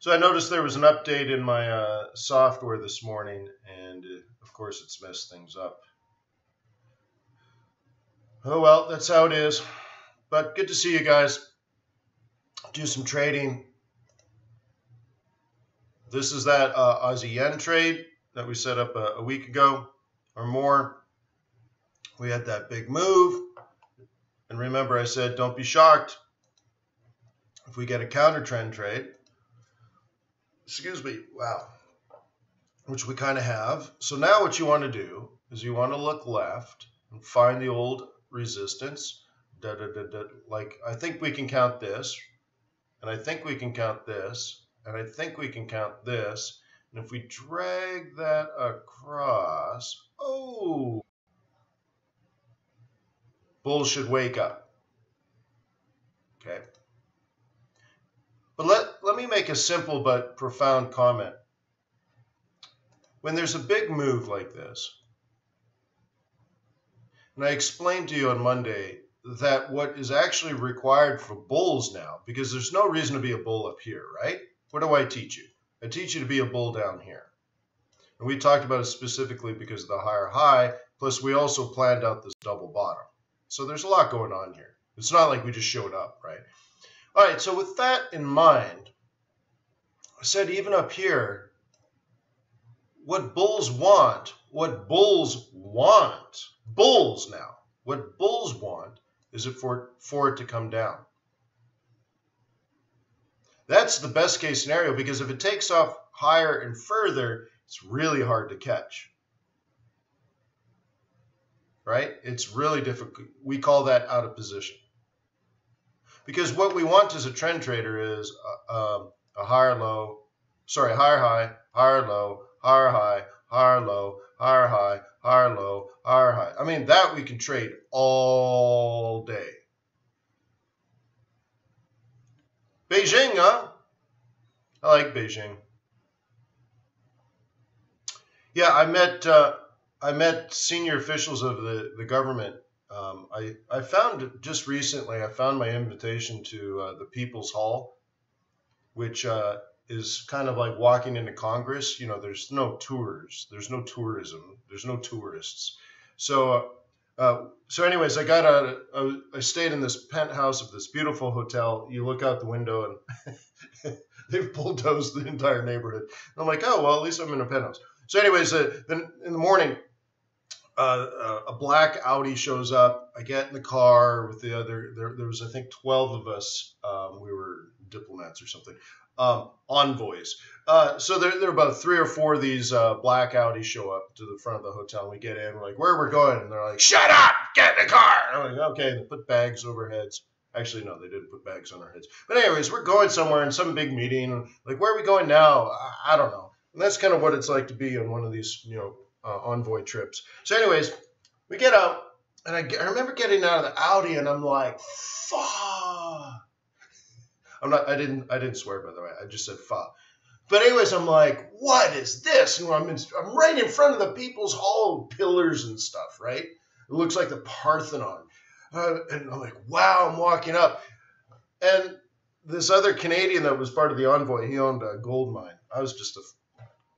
So I noticed there was an update in my software this morning, and of course it's messed things up. Oh well, that's how it is. But good to see you guys. Do some trading. This is that Aussie yen trade that we set up a week ago or more. We had that big move. And remember, I said don't be shocked if we get a counter trend trade. Excuse me. Wow. Which we kind of have. So now what you want to do is you want to look left and find the old resistance. Like, I think we can count this. And I think we can count this. And I think we can count this. And if we drag that across, oh, bulls should wake up. Okay. But let me make a simple but profound comment. When there's a big move like this, and I explained to you on Monday that what is actually required for bulls now, because there's no reason to be a bull up here, right? What do I teach you? I teach you to be a bull down here. And we talked about it specifically because of the higher high, plus we also planned out this double bottom. So there's a lot going on here. It's not like we just showed up, right? All right, so with that in mind, I said even up here, what bulls want is for it to come down. That's the best case scenario, because if it takes off higher and further, it's really hard to catch. Right? It's really difficult. We call that out of position. Because what we want as a trend trader is a higher low, sorry, higher high, higher low, higher high, higher low, higher high, higher low, higher high. I mean, that we can trade all day. Beijing, huh? I like Beijing. Yeah, I met senior officials of the government. I found just recently, I found my invitation to the People's Hall, which is kind of like walking into Congress. You know, there's no tours, there's no tourism, there's no tourists. So anyways, I stayed in this penthouse of this beautiful hotel. You look out the window and they've bulldozed the entire neighborhood. And I'm like, oh, well, at least I'm in a penthouse. So anyways, then in the morning, a black Audi shows up. I get in the car with the other, there was, I think, 12 of us. We were diplomats or something, envoys. So there are about 3 or 4 of these black Audis show up to the front of the hotel. And we get in, we're like, where are we going? And they're like, shut up, get in the car. And I'm like, okay. And they put bags over heads. Actually, no, they didn't put bags on our heads. But anyways, we're going somewhere in some big meeting. Like, where are we going now? I don't know. And that's kind of what it's like to be on one of these, envoy trips. So anyways, we get out, and I remember getting out of the Audi, and I'm like, fuck. I didn't swear, by the way. I just said fuck. But anyways, I'm like, what is this? And I'm right in front of the People's Hall pillars and stuff, right? It looks like the Parthenon. And I'm like, wow, I'm walking up. And this other Canadian that was part of the envoy, he owned a gold mine. I was just a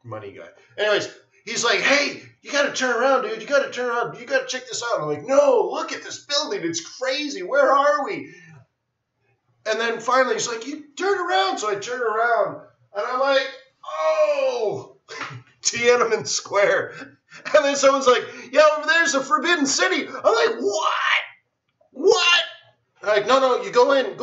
money guy. Anyways, he's like, hey, you got to turn around, dude. You got to turn around. You got to check this out. I'm like, no, look at this building. It's crazy. Where are we? And then finally he's like, you turn around. So I turn around, and I'm like, oh, Tiananmen Square. And then someone's like, yeah, over there's a Forbidden City. I'm like, what? What? And I'm like, no, you go in.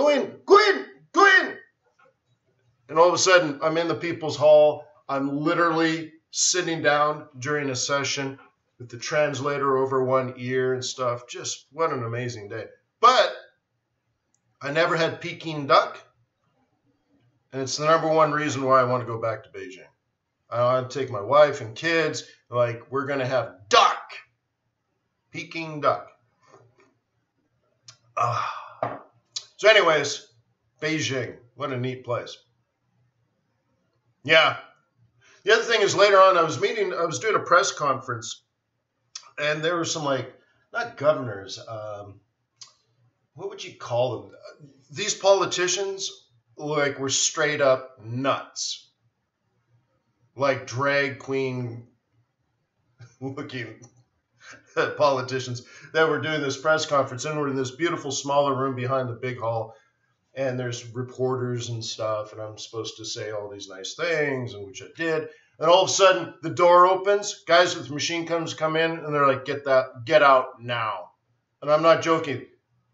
And all of a sudden, I'm in the People's Hall. I'm literally sitting down during a session with the translator over one ear and stuff. Just what an amazing day. But I never had Peking duck. And it's the #1 reason why I want to go back to Beijing. I want to take my wife and kids. Like, we're going to have duck. Peking duck. So anyways, Beijing. What a neat place. Yeah. The other thing is later on, I was doing a press conference, and there were some, like, not governors, what would you call them? These politicians, like were straight up nuts, like drag queen looking politicians that were doing this press conference, and we're in this beautiful smaller room behind the big hall, and there's reporters and stuff, and I'm supposed to say all these nice things, and which I did. And all of a sudden, the door opens, guys with machine guns come in, and they're like, get out now. And I'm not joking.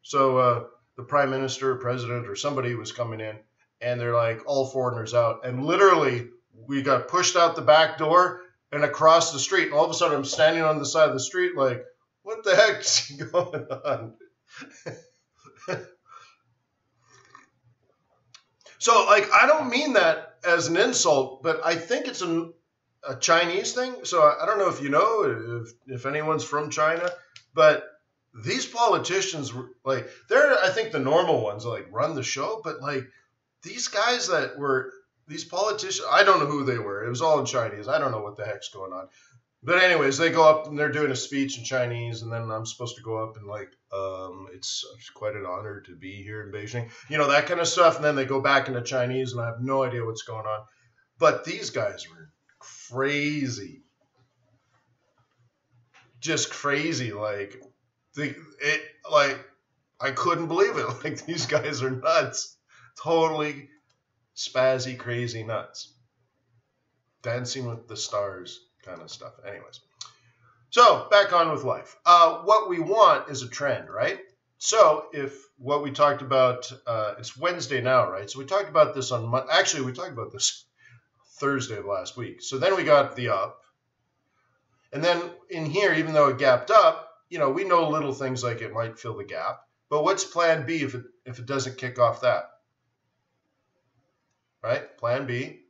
So the prime minister, president, or somebody was coming in, and they're like, all foreigners out. And literally, we got pushed out the back door and across the street. And all of a sudden, I'm standing on the side of the street like, what the heck's going on? So, like, I don't mean that as an insult, but I think it's a Chinese thing. So I don't know if you know, if anyone's from China, but these politicians were like, they're, I think, the normal ones, like, run the show. But, like, these guys that were, these politicians, I don't know who they were. It was all in Chinese. I don't know what the heck's going on. But anyways, they go up and they're doing a speech in Chinese, and then I'm supposed to go up and like, it's quite an honor to be here in Beijing, you know, that kind of stuff. And then they go back into Chinese, and I have no idea what's going on. But these guys were crazy, just crazy. Like, like I couldn't believe it. Like, these guys are nuts, totally spazzy, crazy nuts, dancing with the stars kind of stuff. Anyways, so back on with life. What we want is a trend, right? So if what we talked about, it's Wednesday now, right? So we talked about this on actually we talked about this Thursday of last week. So then we got the up, and then in here, even though it gapped up, you know, we know little things like it might fill the gap. But what's Plan B if it doesn't kick off that? Right? Plan B.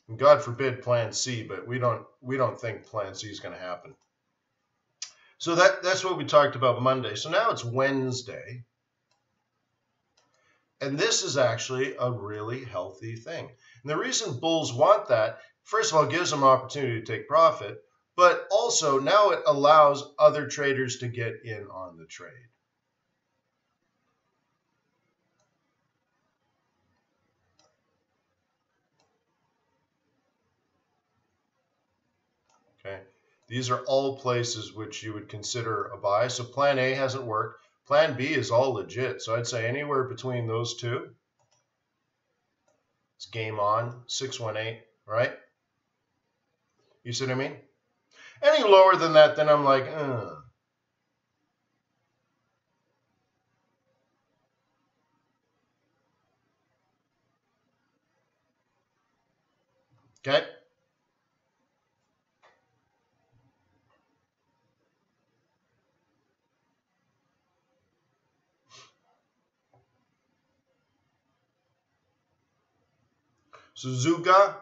And God forbid Plan C, but we don't think Plan C is going to happen. So that's what we talked about Monday. So now it's Wednesday. And this is actually a really healthy thing. And the reason bulls want that, first of all, it gives them an opportunity to take profit, but also now it allows other traders to get in on the trade. Okay, these are all places which you would consider a buy. So Plan A hasn't worked. Plan B is all legit. So I'd say anywhere between those two, it's game on, 618, right? You see what I mean? Any lower than that, then I'm like, Okay. Suzuka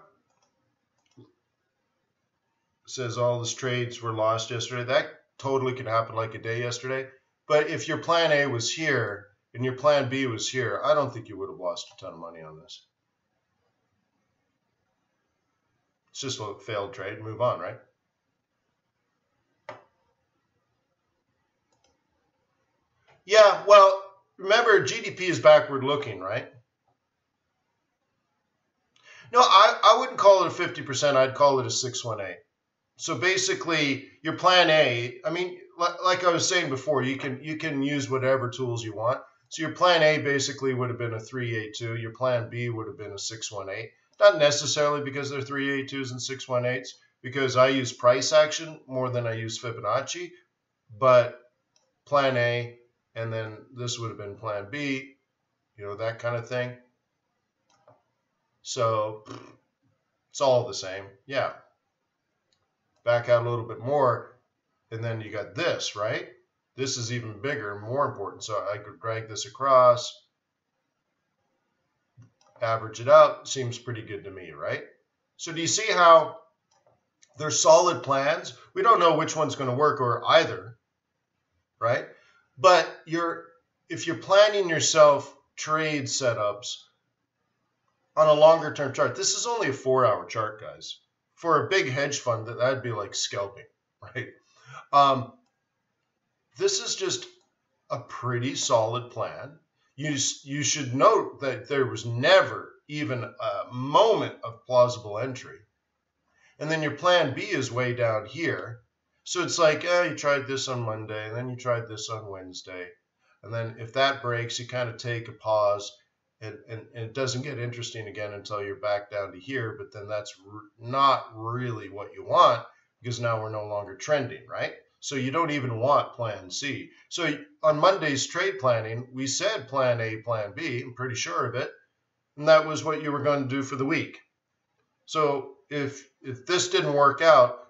says all his trades were lost yesterday. That totally could happen like a day yesterday. But if your Plan A was here and your Plan B was here, I don't think you would have lost a ton of money on this. It's just a failed trade. Move on, right? Yeah, well, remember, GDP is backward looking, right? No, I wouldn't call it a 50%. I'd call it a 618. So basically, your Plan A, I mean, like I was saying before, you can use whatever tools you want. So your Plan A basically would have been a 382. Your Plan B would have been a 618. Not necessarily because they're 382s and 618s, because I use price action more than I use Fibonacci. But Plan A, and then this would have been Plan B, you know, that kind of thing. So it's all the same. Yeah. Back out a little bit more, and then you got this, right? This is even bigger, more important. So I could drag this across, average it out. Seems pretty good to me, right? So do you see how they're solid plans? We don't know which one's going to work or either, right? But if you're planning yourself trade setups on a longer term chart, this is only a 4-hour chart, guys. For a big hedge fund, that'd be like scalping, right? This is just a pretty solid plan. you should note that there was never even a moment of plausible entry. And then your plan B is way down here. So it's like, you tried this on Monday, and then you tried this on Wednesday. And then if that breaks, you kind of take a pause, and it doesn't get interesting again until you're back down to here. But then that's not really what you want, because now we're no longer trending, right? So you don't even want plan C. So on Monday's trade planning, we said plan A, plan B. I'm pretty sure of it. And that was what you were going to do for the week. So if this didn't work out,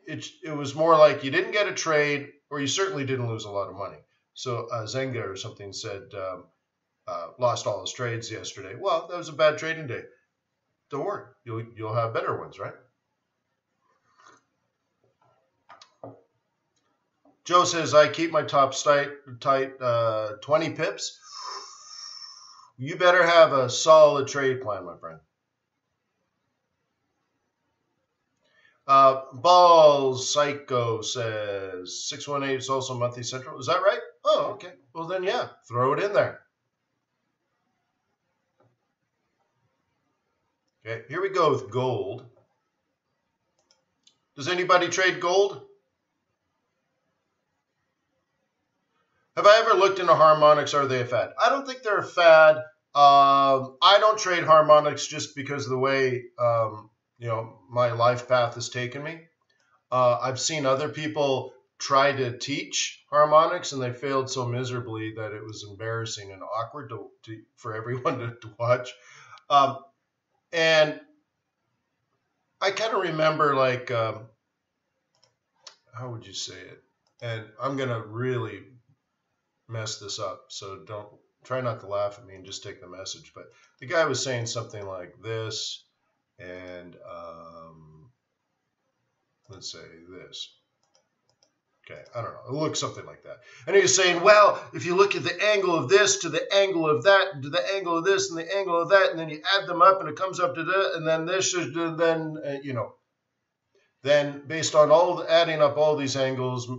it was more like you didn't get a trade, or you certainly didn't lose a lot of money. So Zenga or something said lost all his trades yesterday. Well, that was a bad trading day. Don't worry, you'll have better ones, right? Joe says, I keep my top tight 20 pips. You better have a solid trade plan, my friend. Balls Psycho says 618 is also monthly central. Is that right? Oh, okay. Well, then, yeah, throw it in there. Okay, here we go with gold. Does anybody trade gold? Have I ever looked into harmonics? Are they a fad? I don't think they're a fad. I don't trade harmonics just because of the way my life path has taken me. I've seen other people try to teach harmonics, and they failed so miserably that it was embarrassing and awkward for everyone to watch. And I kind of remember, like, how would you say it? And I'm going to really mess this up, so try not to laugh at me and just take the message. But the guy was saying something like this, and let's say this. Okay, I don't know. It looks something like that. And he was saying, well, if you look at the angle of this to the angle of that to the angle of this and the angle of that, and then you add them up and it comes up to that, and then this, and then, then based on adding up all these angles,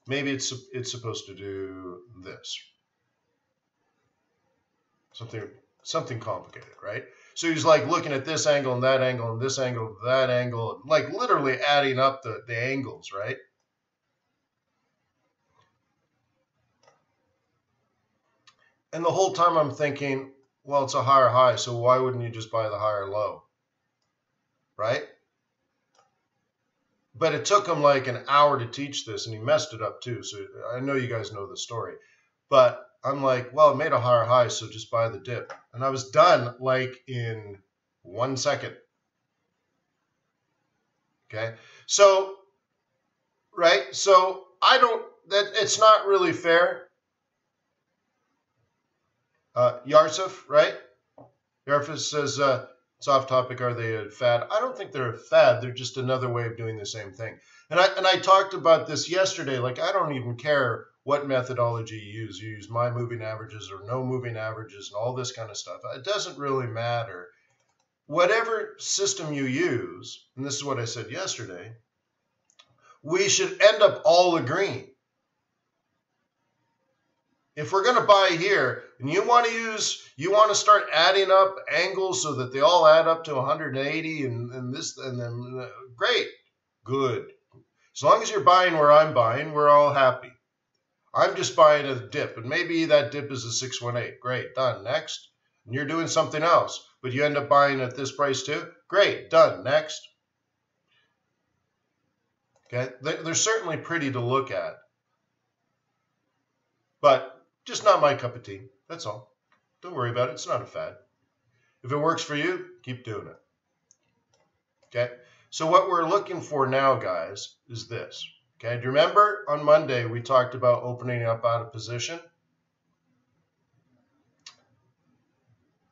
maybe it's supposed to do this. Something complicated, right? So he's like looking at this angle and that angle and this angle and that angle, like literally adding up the angles, right? And the whole time I'm thinking, well, it's a higher high, so why wouldn't you just buy the higher low, right? But it took him like an hour to teach this, and he messed it up too. So I know you guys know the story. But I'm like, well, it made a higher high, so just buy the dip. And I was done like in 1 second. Okay. So, right. So it's not really fair. Yarsif, right? Yarsif says, it's off topic. Are they a fad? I don't think they're a fad. They're just another way of doing the same thing. And I talked about this yesterday. Like, I don't even care what methodology you use. You use my moving averages or no moving averages and all this kind of stuff. It doesn't really matter. Whatever system you use, and this is what I said yesterday, we should end up all agreeing. If we're going to buy here, and you want to start adding up angles so that they all add up to 180 and this, and then great, good. As long as you're buying where I'm buying, we're all happy. I'm just buying a dip, and maybe that dip is a 618. Great, done, next. And you're doing something else, but you end up buying at this price too. Great, done, next. Okay, they're certainly pretty to look at, but just not my cup of tea. That's all. Don't worry about it. It's not a fad. If it works for you, keep doing it. Okay, so what we're looking for now, guys, is this. Okay, do you remember on Monday we talked about opening up out of position?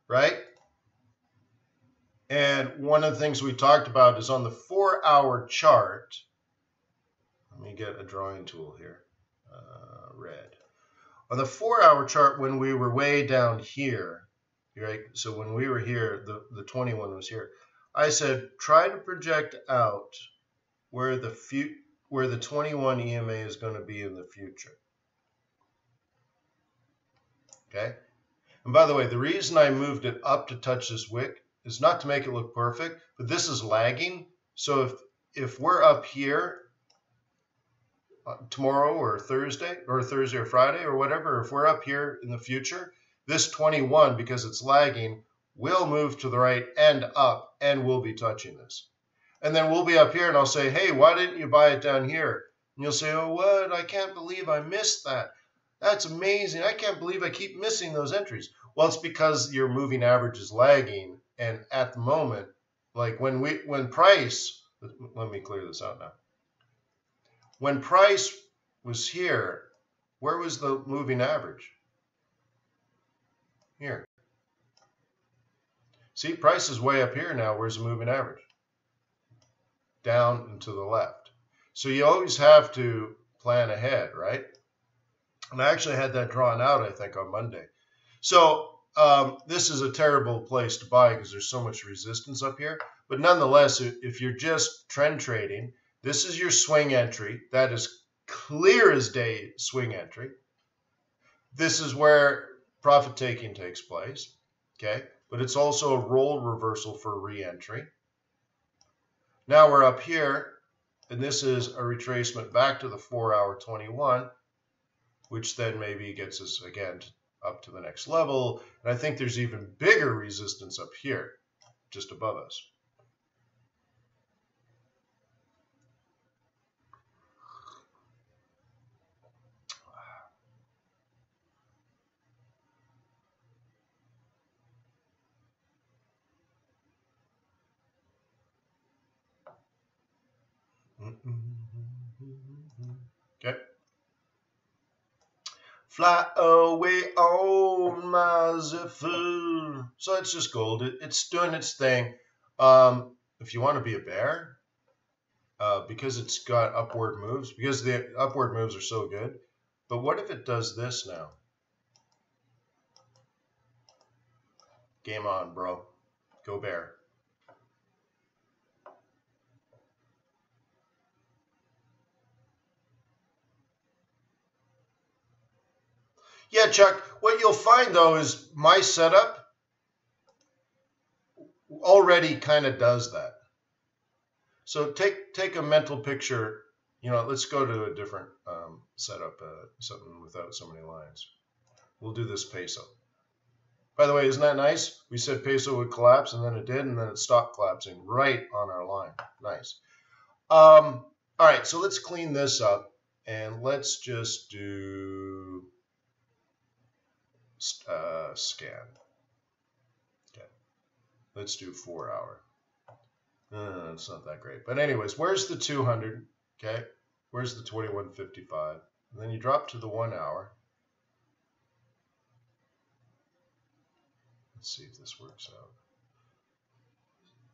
Right? And one of the things we talked about is on the 4-hour chart. Let me get a drawing tool here. Red. On the 4-hour chart, when we were way down here, right? So when we were here, the 21 was here. I said, try to project out where the 21 EMA is going to be in the future. Okay. And by the way, the reason I moved it up to touch this wick is not to make it look perfect, but this is lagging. So if we're up here tomorrow or Thursday or Friday or whatever, if we're up here in the future, this 21, because it's lagging, will move to the right and up, and we'll be touching this. And then we'll be up here, and I'll say, hey, why didn't you buy it down here? And you'll say, oh, what? I can't believe I missed that. That's amazing. I can't believe I keep missing those entries. Well, it's because your moving average is lagging, and at the moment, like when price, let me clear this out now. When price was here, where was the moving average? Here. See, price is way up here now. Where's the moving average? Down and to the left. So you always have to plan ahead, right? And I actually had that drawn out, I think, on Monday. So this is a terrible place to buy because there's so much resistance up here. But nonetheless, if you're just trend trading, this is your swing entry. That is clear as day swing entry. This is where profit taking takes place. Okay, but it's also a role reversal for re-entry. Now we're up here, and this is a retracement back to the 4-hour 21, which then maybe gets us again up to the next level. And I think there's even bigger resistance up here, just above us. Okay. Fly away on my zephyr. So it's just gold. It's doing its thing. If you want to be a bear, because it's got upward moves, because the upward moves are so good. But what if it does this now? Game on, bro. Go bear. Yeah, Chuck, what you'll find, though, is my setup already kind of does that. So take a mental picture. You know, let's go to a different setup, something without so many lines. We'll do this peso. By the way, isn't that nice? We said peso would collapse, and then it did, and then it stopped collapsing right on our line. Nice. All right, so let's clean this up, and let's just do scan. Okay, let's do 4-hour. It's not that great, but anyways, where's the 200? Okay, where's the 2155? And then you drop to the 1 hour. Let's see if this works out.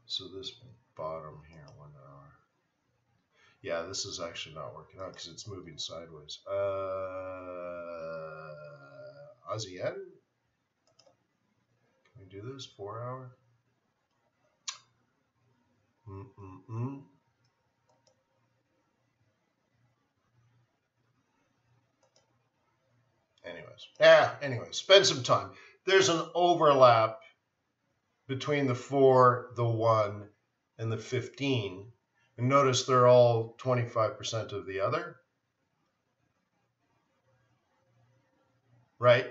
So this bottom here, 1 hour. Yeah, this is actually not working out because it's moving sideways. Aussie yen? Can we do this? 4 hour? Anyways, spend some time. There's an overlap between the 4, the 1, and the 15. And notice they're all 25% of the other. Right?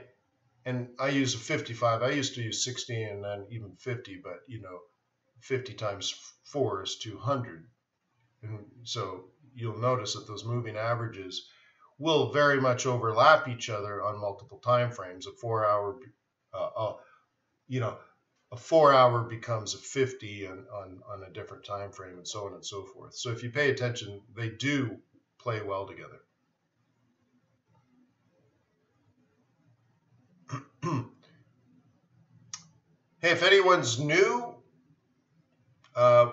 And I use a 55. I used to use 60 and then even 50, but you know, 50 times 4 is 200. And so you'll notice that those moving averages will very much overlap each other on multiple time frames. A 4-hour, a 4-hour becomes a 50 on a different time frame, and so on and so forth. So if you pay attention, they do play well together. Hey, if anyone's new,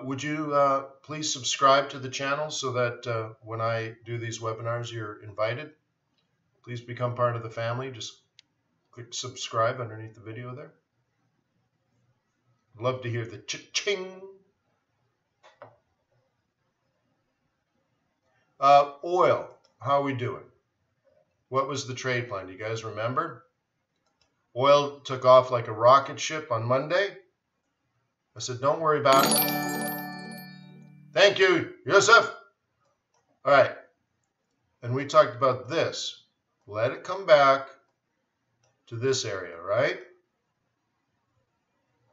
would you please subscribe to the channel so that when I do these webinars, you're invited? Please become part of the family. Just click subscribe underneath the video there. Love to hear the cha-ching. Oil, how are we doing? What was the trade plan? Do you guys remember? Oil took off like a rocket ship on Monday. I said, don't worry about it. Thank you, Yusuf. All right. And we talked about this. Let it come back to this area, right?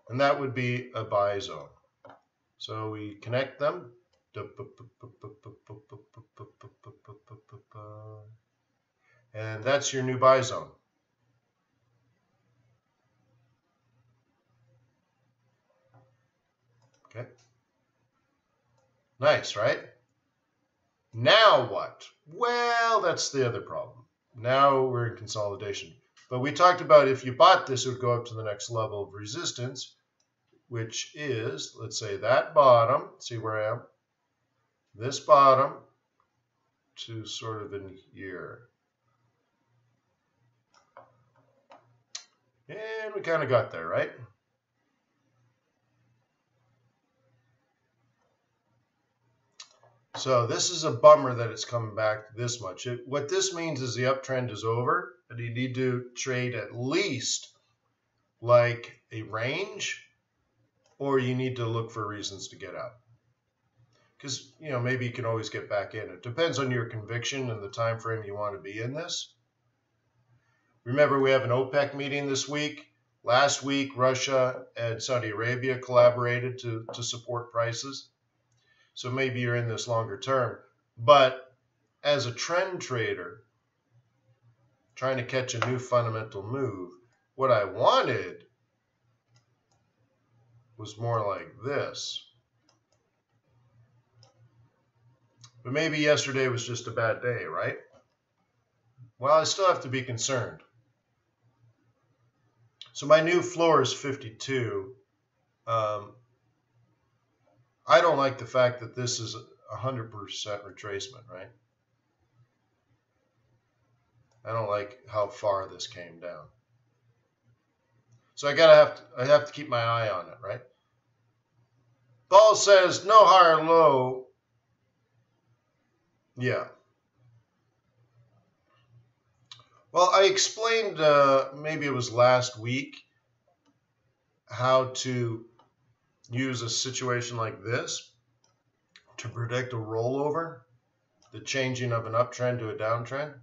And that would be a buy zone. So we connect them. And that's your new buy zone. Okay. Nice, right? Now what? Well, that's the other problem. Now we're in consolidation. But we talked about if you bought this, it would go up to the next level of resistance, which is, let's say, that bottom. See where I am? This bottom to sort of in here. And we kind of got there, right? So this is a bummer that it's coming back this much. What this means is the uptrend is over, and you need to trade at least like a range, or you need to look for reasons to get out. Because, you know, maybe you can always get back in. It depends on your conviction and the time frame you want to be in this. Remember, we have an OPEC meeting this week. Last week, Russia and Saudi Arabia collaborated to support prices. So maybe you're in this longer term. But as a trend trader, trying to catch a new fundamental move, what I wanted was more like this. But maybe yesterday was just a bad day, right? Well, I still have to be concerned. So my new floor is 52. I don't like the fact that this is 100% retracement, right? I don't like how far this came down. So I have to keep my eye on it, right? Paul says no higher low. Yeah. Well, I explained, maybe it was last week, how to use a situation like this to predict a rollover, the changing of an uptrend to a downtrend.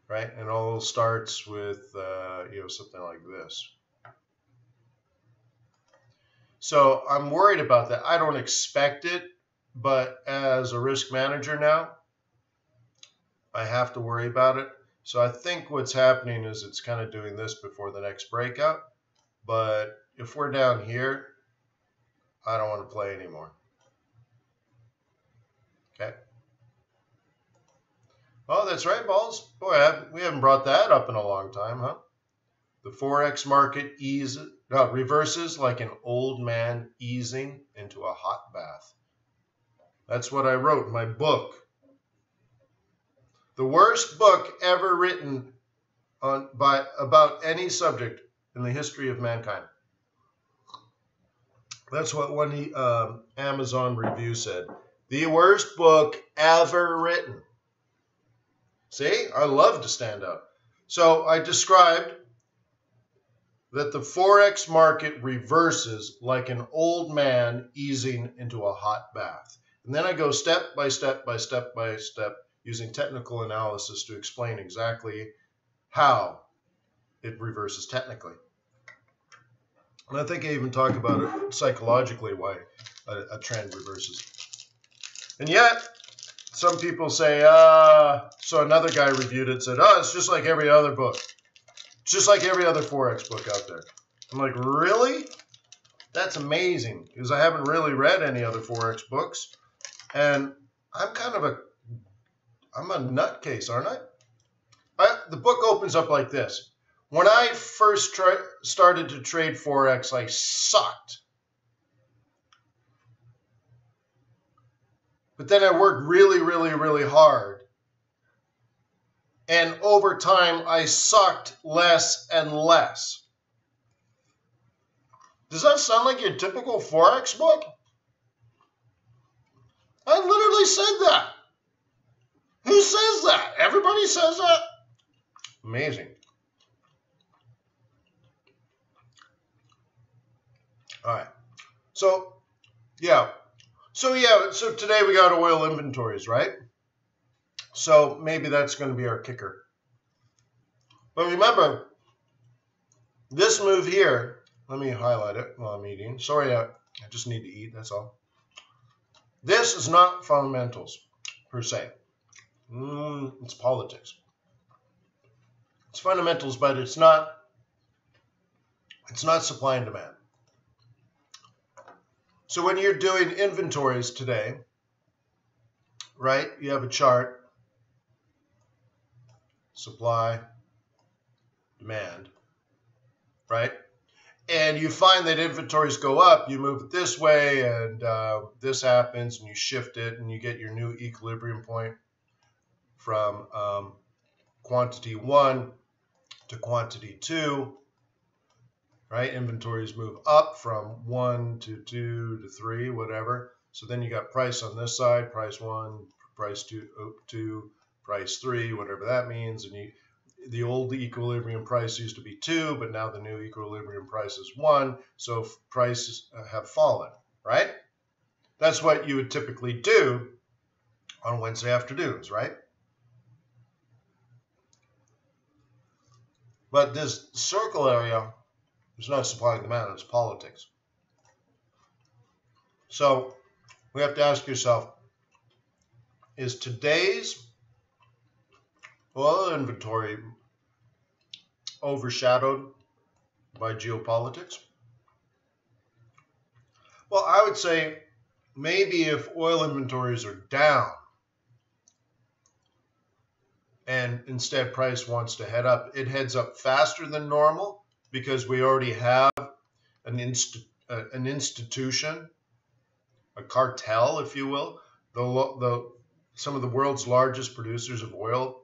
Right? And it all starts with, you know, something like this. So I'm worried about that. I don't expect it, but as a risk manager now, I have to worry about it. So I think what's happening is it's kind of doing this before the next breakout. But if we're down here, I don't want to play anymore. Okay. Oh, that's right, Balls. Boy, we haven't brought that up in a long time, huh? The Forex market reverses like an old man easing into a hot bath. That's what I wrote in my book. The worst book ever written about any subject in the history of mankind. That's what one Amazon review said. The worst book ever written. See, I love to stand out. So I described that the Forex market reverses like an old man easing into a hot bath. And then I go step by step by step by step using technical analysis to explain exactly how it reverses technically. And I think I even talk about it psychologically, why a trend reverses. And yet, some people say, so another guy reviewed it and said, oh, it's just like every other book. It's just like every other Forex book out there. I'm like, really? That's amazing, because I haven't really read any other Forex books. And I'm a nutcase, aren't I? The book opens up like this. When I first started to trade Forex, I sucked. But then I worked really, really, really hard. And over time, I sucked less and less. Does that sound like your typical Forex book? I literally said that. Who says that? Everybody says that? Amazing. All right. So, yeah. So today we got oil inventories, right? So maybe that's going to be our kicker. But remember, this move here, let me highlight it while I'm eating. Sorry, I just need to eat, that's all. This is not fundamentals, per se. It's politics. It's fundamentals, but it's not supply and demand. So when you're doing inventories today, right, you have a chart, supply, demand, right? And you find that inventories go up, you move it this way, and this happens, and you shift it, and you get your new equilibrium point from quantity 1 to quantity 2, right? Inventories move up from 1 to 2 to 3, whatever. So then you got price on this side, price 1, price 2, price 3, whatever that means, and the old equilibrium price used to be 2, but now the new equilibrium price is 1, so prices have fallen, right? That's what you would typically do on Wednesday afternoons, right? But this circle area is not supply and demand, it's politics. So we have to ask yourself, is today's oil inventory overshadowed by geopolitics? Well, I would say maybe if oil inventories are down and instead price wants to head up, it heads up faster than normal because we already have an institution, a cartel, if you will. Some of the world's largest producers of oil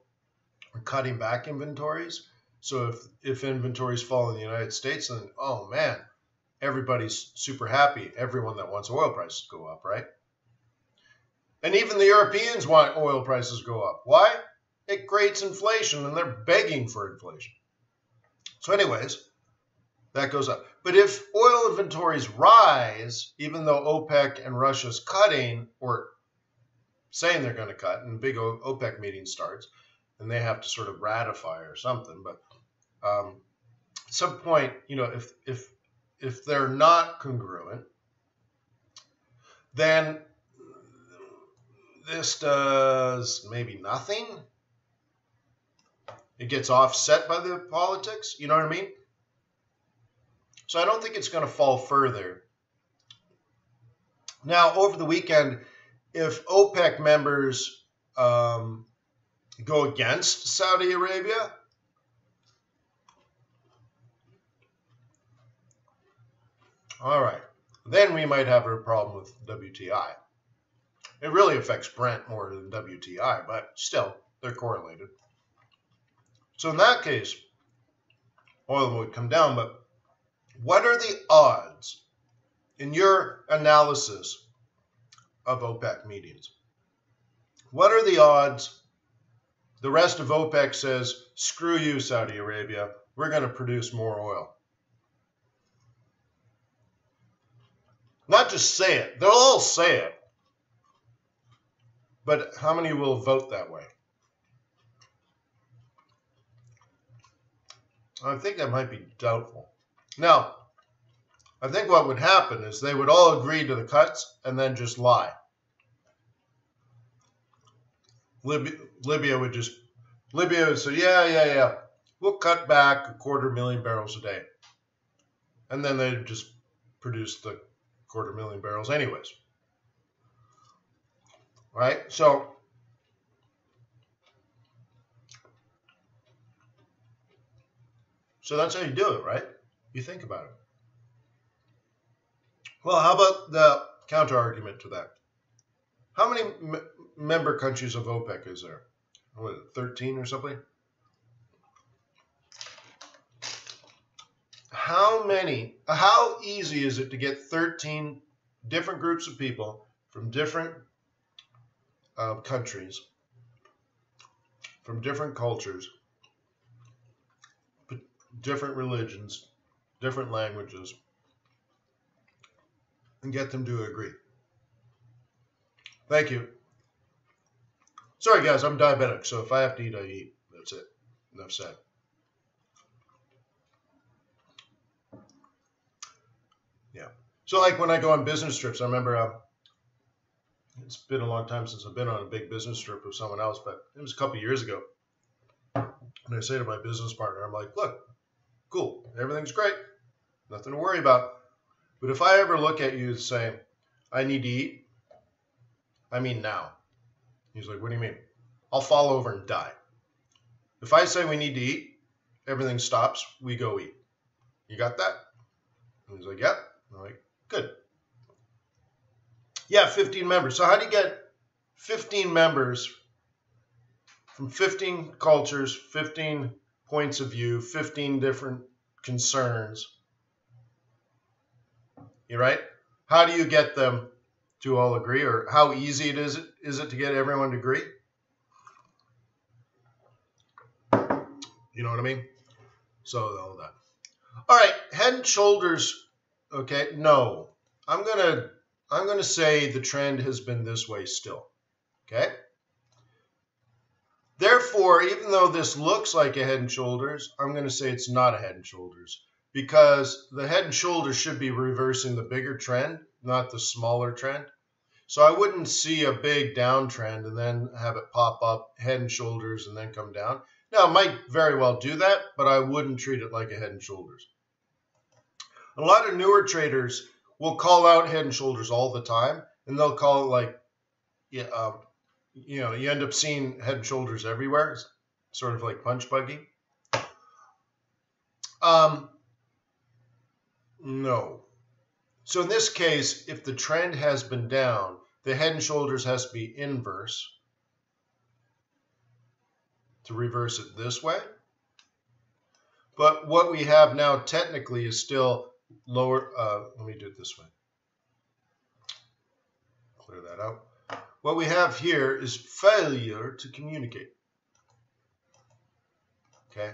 are cutting back inventories. So if inventories fall in the United States, then, oh man, everybody's super happy. Everyone that wants oil prices to go up, right? And even the Europeans want oil prices to go up. Why? It creates inflation, and they're begging for inflation. So anyways, that goes up. But if oil inventories rise, even though OPEC and Russia's cutting, or saying they're going to cut, and big OPEC meeting starts, and they have to sort of ratify or something, but at some point, you know, if they're not congruent, then this does maybe nothing. It gets offset by the politics, you know what I mean? So I don't think it's going to fall further. Now, over the weekend, if OPEC members go against Saudi Arabia, all right, then we might have a problem with WTI. It really affects Brent more than WTI, but still, they're correlated. So in that case, oil would come down. But what are the odds in your analysis of OPEC meetings? What are the odds the rest of OPEC says, screw you, Saudi Arabia, we're going to produce more oil? Not just say it. They'll all say it. But how many will vote that way? I think that might be doubtful. Now, I think what would happen is they would all agree to the cuts and then just lie. Libya would say, yeah, we'll cut back 250,000 barrels a day. And then they'd just produce the 250,000 barrels anyways. Right? So that's how you do it, right? You think about it. Well, how about the counter argument to that? How many member countries of OPEC is there? What, 13 or something? How easy is it to get 13 different groups of people from different countries from different cultures, different religions, different languages, and get them to agree. Thank you. Sorry, guys, I'm diabetic, so if I have to eat, I eat. That's it. Enough said. Yeah. So, like when I go on business trips, I remember it's been a long time since I've been on a big business trip with someone else, but it was a couple of years ago. And I say to my business partner, I'm like, look, cool, everything's great, nothing to worry about. But if I ever look at you and say, I need to eat, I mean now. He's like, what do you mean? I'll fall over and die. If I say we need to eat, everything stops, we go eat. You got that? And he's like, yep. I'm like, good. Yeah, 15 members. So how do you get 15 members from 15 cultures, 15 points of view, 15 different concerns? You right? How do you get them to all agree, or how easy is it to get everyone to agree? You know what I mean? So all that. All right, head and shoulders. Okay, no, I'm gonna say the trend has been this way still. Okay. Therefore, even though this looks like a head and shoulders, I'm going to say it's not a head and shoulders, because the head and shoulders should be reversing the bigger trend, not the smaller trend. So I wouldn't see a big downtrend and then have it pop up head and shoulders and then come down. Now, it might very well do that, but I wouldn't treat it like a head and shoulders. A lot of newer traders will call out head and shoulders all the time, and they'll call it like, you end up seeing head and shoulders everywhere, sort of like punch buggy. No. So in this case, if the trend has been down, the head and shoulders has to be inverse to reverse it this way. But what we have now technically is still lower. Let me do it this way. Clear that out. What we have here is failure to communicate. Okay.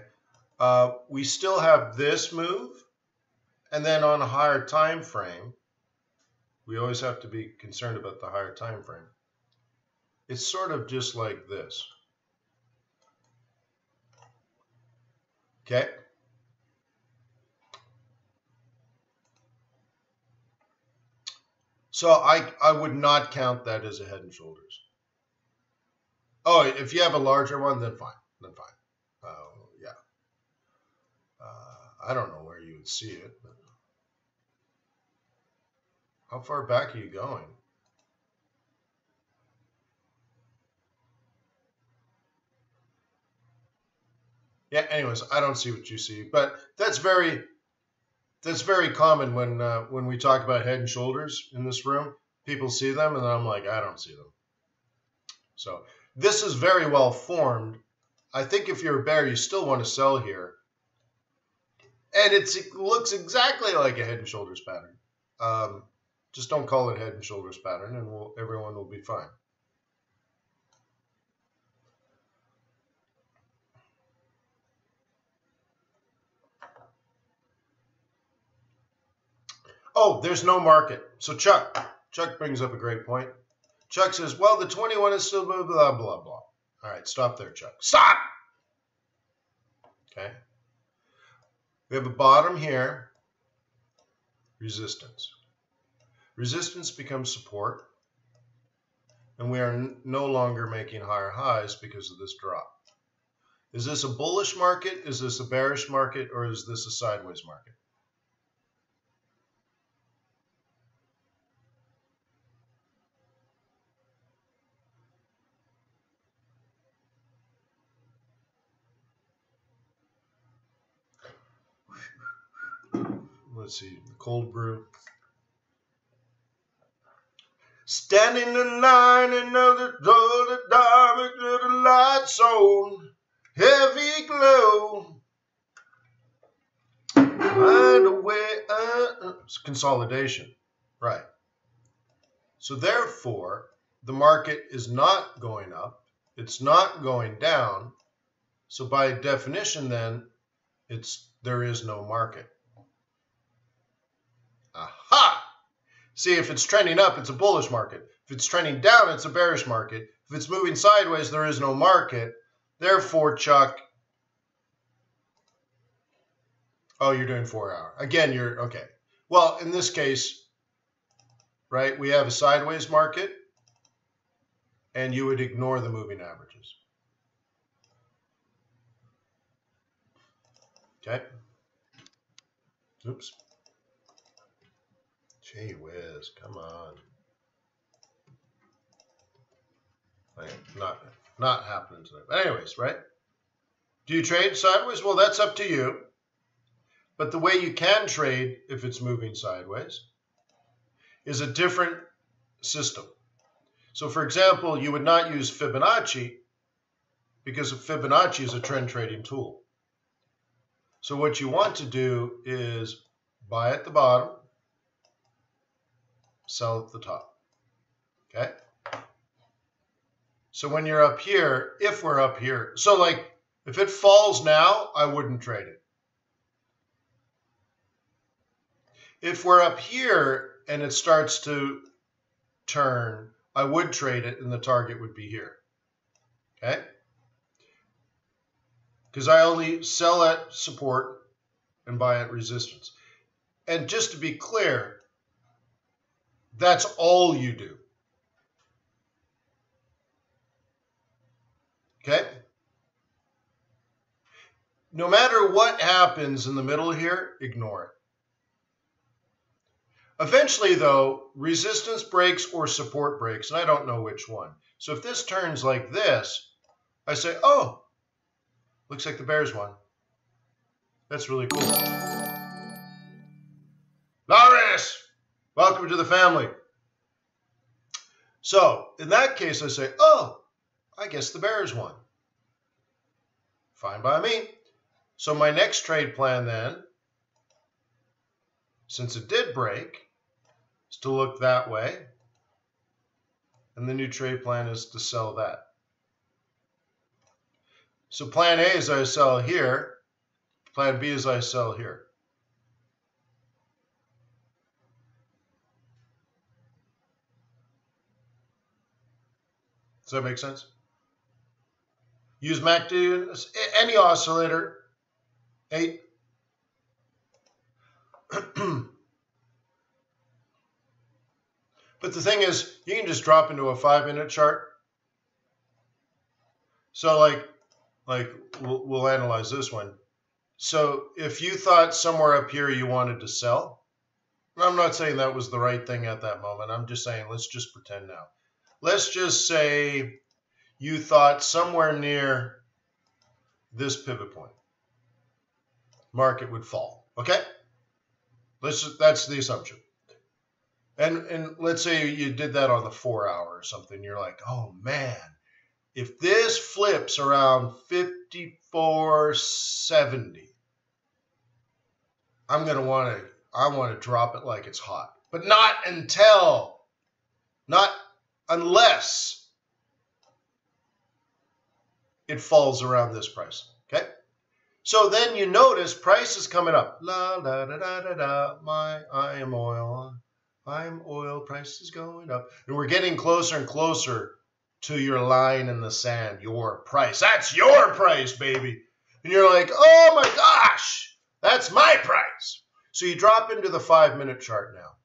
We still have this move, and then on a higher time frame, we always have to be concerned about the higher time frame. It's sort of just like this. Okay. So I would not count that as a head and shoulders. Oh, if you have a larger one, then fine. Then fine. Yeah. I don't know where you would see it, but how far back are you going? Yeah. Anyways, I don't see what you see, but that's very common when we talk about head and shoulders in this room. People see them, and I'm like, I don't see them. So this is very well formed. I think if you're a bear, you still want to sell here. And it looks exactly like a head and shoulders pattern. Just don't call it head and shoulders pattern, and everyone will be fine. Oh, there's no market. So Chuck brings up a great point. Chuck says, well, the 21 is still blah, blah, blah, blah. All right, stop there, Chuck. Stop! Okay. We have a bottom here, resistance. Resistance becomes support, and we are no longer making higher highs because of this drop. Is this a bullish market? Is this a bearish market? Or is this a sideways market? Let's see, cold brew. Standing in line, another door, the diamond, the lights on, heavy glow. Find a way, it's consolidation, right? So therefore, the market is not going up, it's not going down, So by definition then, there is no market. Aha! See, if it's trending up, it's a bullish market. If it's trending down, it's a bearish market. If it's moving sideways, there is no market. Therefore, Chuck, oh, you're doing 4 hour. Again, you're, okay. Well, in this case, right, we have a sideways market, and you would ignore the moving averages. Okay. Oops. Gee whiz, come on. Not happening today. But anyways, right? Do you trade sideways? Well, that's up to you. But the way you can trade if it's moving sideways is a different system. So for example, you would not use Fibonacci because Fibonacci is a trend trading tool. So what you want to do is buy at the bottom, sell at the top. Okay? So when you're up here, if we're up here, so like if it falls now, I wouldn't trade it. If we're up here and it starts to turn, I would trade it and the target would be here. Okay? Because I only sell at support and buy at resistance. And just to be clear, that's all you do. Okay? No matter what happens in the middle here, ignore it. Eventually, though, resistance breaks or support breaks, and I don't know which one. So if this turns like this, I say, oh, looks like the bears won. That's really cool. Loris, welcome to the family. So in that case, I say, oh, I guess the bears won. Fine by me. So my next trade plan then, since it did break, is to look that way. And the new trade plan is to sell that. So plan A is I sell here. Plan B is I sell here. Does that make sense? Use MACD, any oscillator. 8. But the thing is, you can just drop into a 5-minute chart. So like we'll analyze this one. So if you thought somewhere up here you wanted to sell, I'm not saying that was the right thing at that moment. I'm just saying, let's just pretend now. Let's just say you thought somewhere near this pivot point, market would fall. Okay? That's the assumption. And let's say you did that on the 4 hour or something. You're like, oh man, if this flips around 54.70, I want to drop it like it's hot. But not unless it falls around this price. Okay? So then you notice price is coming up. La da da da da da. I am oil. I'm oil, price is going up. And we're getting closer and closer to your line in the sand, your price. That's your price, baby. And you're like, oh my gosh, that's my price. So you drop into the 5-minute chart now.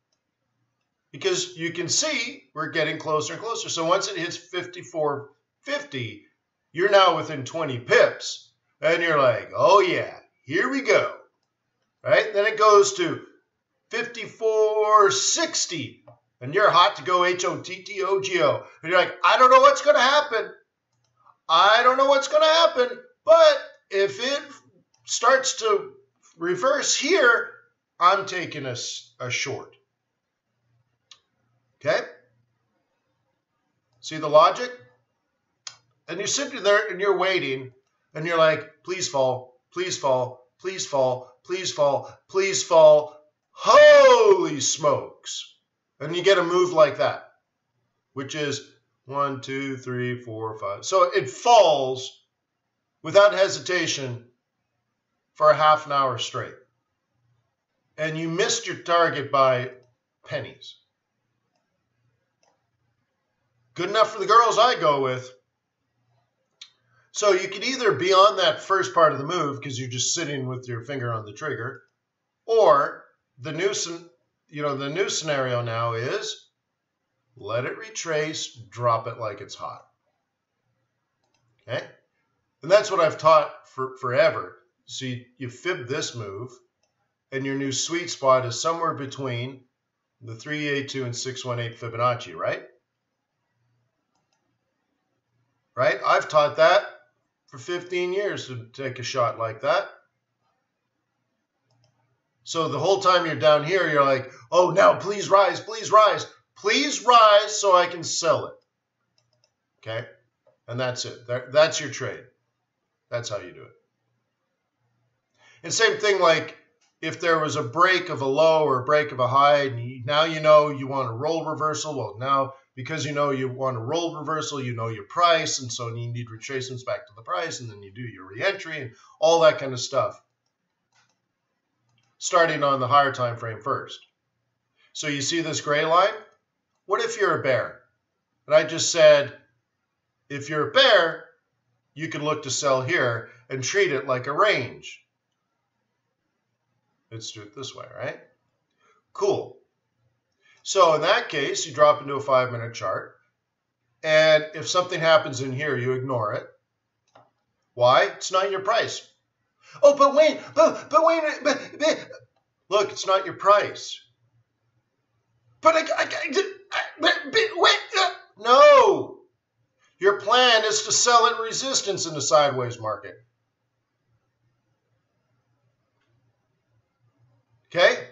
Because you can see we're getting closer and closer. So once it hits 54.50, you're now within 20 pips. And you're like, oh yeah, here we go. Right? Then it goes to 54.60, and you're hot to go HOTTOGO. And you're like, I don't know what's going to happen. I don't know what's going to happen. But if it starts to reverse here, I'm taking a short. Okay? See the logic? And you're sitting there and you're waiting, and you're like, please fall, please fall, please fall, please fall, please fall. Holy smokes. And you get a move like that, which is 1, 2, 3, 4, 5. So it falls without hesitation for a half an hour straight. And you missed your target by pennies. Good enough for the girls I go with. So you could either be on that first part of the move because you're just sitting with your finger on the trigger, or the new scenario now is let it retrace, drop it like it's hot. Okay? And that's what I've taught for forever. So you fib this move, and your new sweet spot is somewhere between the 382 and 618 Fibonacci, right? Right? I've taught that for 15 years to take a shot like that. So the whole time you're down here, you're like, oh, now please rise, please rise. Please rise so I can sell it. Okay? And that's it. That's your trade. That's how you do it. And same thing like if there was a break of a low or a break of a high, and now you know you want a roll reversal. Well, now because you know you want a roll reversal, you know your price, and so you need retracements back to the price, and then you do your reentry and all that kind of stuff. Starting on the higher time frame first. So you see this gray line? What if you're a bear? And I just said, if you're a bear, you could look to sell here and treat it like a range. Let's do it this way, right? Cool. So in that case, you drop into a 5-minute chart. And if something happens in here, you ignore it. Why? It's not your price. Oh, but wait, look, it's not your price. But no. Your plan is to sell at resistance in the sideways market. Okay?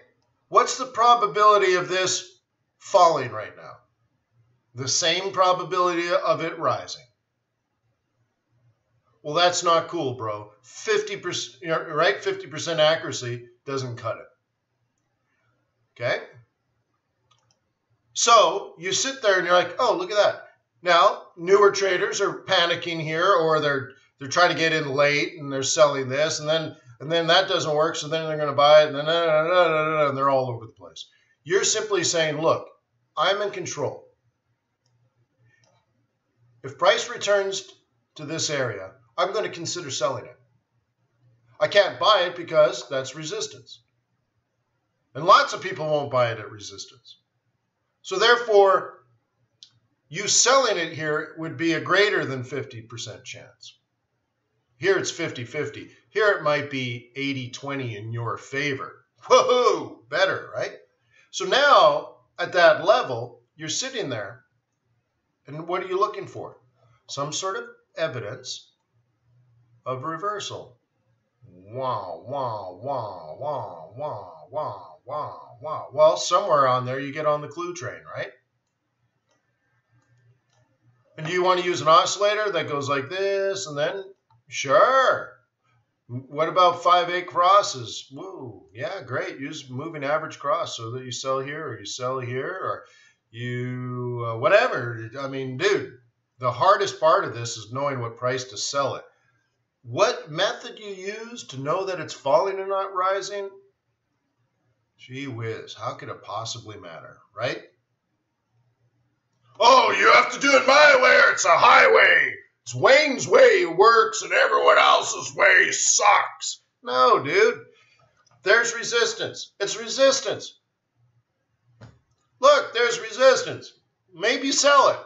What's the probability of this falling right now? The same probability of it rising. Well, that's not cool, bro. 50%, right? 50% accuracy doesn't cut it. Okay? So you sit there and you're like, oh, look at that. Now, newer traders are panicking here, or they're trying to get in late and they're selling this, and then that doesn't work, so then they're going to buy it, and then and they're all over the place. You're simply saying, look, I'm in control. If price returns to this area, I'm going to consider selling it. I can't buy it because that's resistance. And lots of people won't buy it at resistance. So therefore, you selling it here would be a greater than 50% chance. Here it's 50-50. Here it might be 80-20 in your favor. Woohoo! Better, right? So now, at that level, you're sitting there, and what are you looking for? Some sort of evidence of reversal. Wow, wow, wow, wow, wow, wow, wow, wow. Well, somewhere on there you get on the clue train, right? And do you want to use an oscillator that goes like this and then? Sure. What about 5/8 crosses? Woo, yeah, great. Use moving average cross so that you sell here or you sell here or you whatever. I mean, dude, the hardest part of this is knowing what price to sell it. What method you use to know that it's falling and not rising? Gee whiz, how could it possibly matter, right? Oh, you have to do it my way or it's a highway. It's Wayne's way works and everyone else's way sucks. No, dude. There's resistance. It's resistance. Look, there's resistance. Maybe sell it.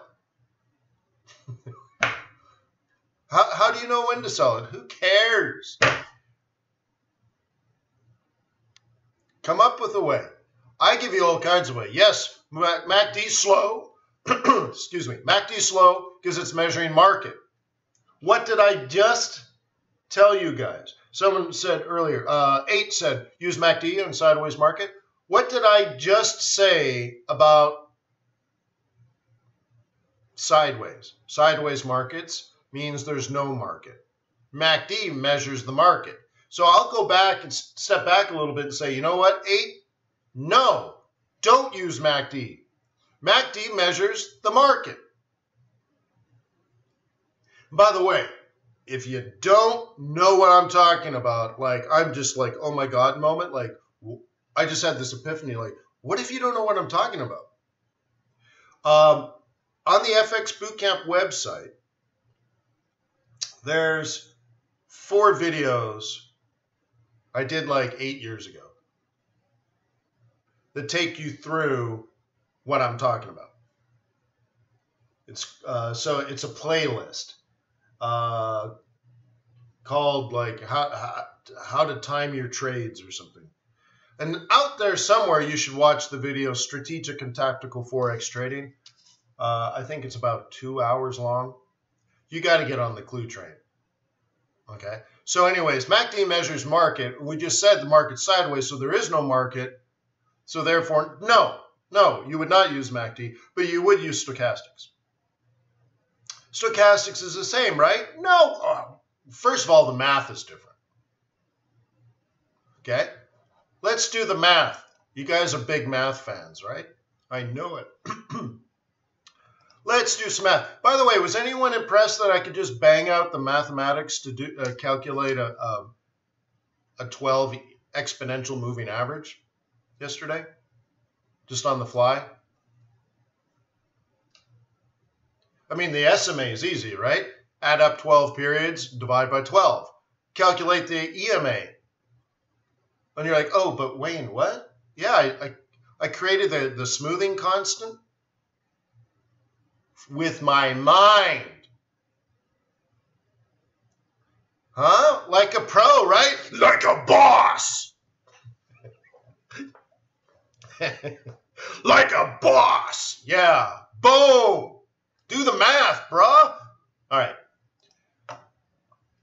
How do you know when to sell it? Who cares? Come up with a way. I give you all kinds of ways. Yes, MACD's slow. Excuse me. MACD's slow because it's measuring market. What did I just tell you guys? Someone said earlier, 8 said, use MACD on sideways market. What did I just say about sideways? Sideways markets means there's no market. MACD measures the market. So I'll go back and step back a little bit and say, you know what, 8? No, don't use MACD. MACD measures the market. By the way, if you don't know what I'm talking about, like I'm just like, oh my God moment, like I just had this epiphany, like, what if you don't know what I'm talking about? On the FX Bootcamp website, there's 4 videos I did like 8 years ago that take you through what I'm talking about. It's so it's a playlist called like how to time your trades or something. And out there somewhere, you should watch the video Strategic and Tactical Forex Trading. I think it's about 2 hours long. You got to get on the clue train. Okay. So anyways, MACD measures market. We just said the market's sideways, so there is no market. So therefore, no, you would not use MACD, but you would use stochastics. Stochastics is the same, right? No. First of all, the math is different. Okay. Let's do the math. You guys are big math fans, right? I know it. Let's do some math. By the way, was anyone impressed that I could just bang out the mathematics to do calculate a 12 exponential moving average yesterday? Just on the fly? I mean, the SMA is easy, right? Add up 12 periods, divide by 12. Calculate the EMA. And you're like, oh, but Wayne, what? Yeah, I created the smoothing constant with my mind. Huh? Like a pro, right? Like a boss. Like a boss. Yeah. Boom. Do the math, bruh. All right.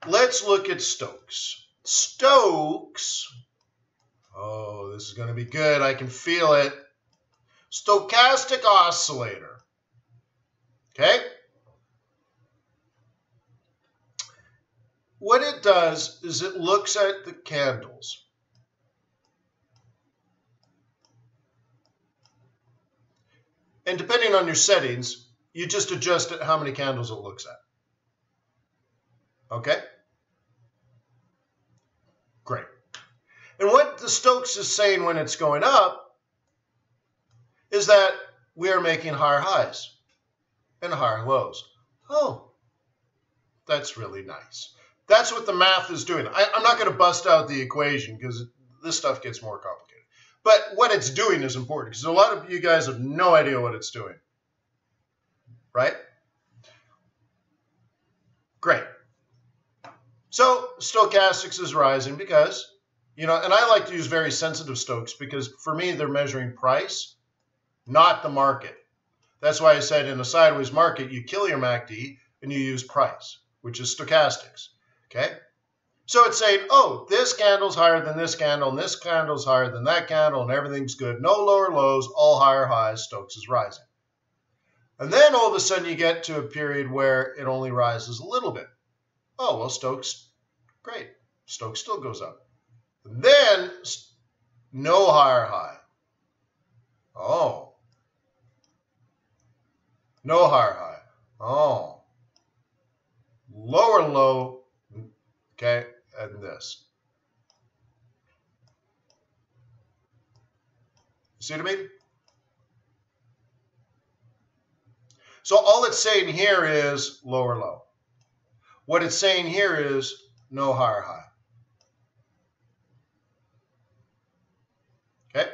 Let's look at Stokes. Stokes. Oh, this is going to be good. I can feel it. Stochastic oscillator. Okay? What it does is it looks at the candles. And depending on your settings, you just adjust it how many candles it looks at. Okay? Great. And what the Stokes is saying when it's going up is that we are making higher highs and higher lows. Oh, that's really nice. That's what the math is doing. I'm not going to bust out the equation because this stuff gets more complicated. But what it's doing is important because a lot of you guys have no idea what it's doing. Right? Great. So stochastics is rising because, and I like to use very sensitive Stokes because for me, they're measuring price, not the market. That's why I said in a sideways market, you kill your MACD and you use price, which is stochastics. Okay? So it's saying, oh, this candle's higher than this candle, and this candle's higher than that candle, and everything's good. No lower lows, all higher highs, Stokes is rising. And then all of a sudden you get to a period where it only rises a little bit. Oh, well, Stokes, great. Stokes still goes up. And then no higher high. Oh. No higher high. Oh. Lower low. Okay, and this. See what I mean? So all it's saying here is lower low. What it's saying here is no higher high. Okay?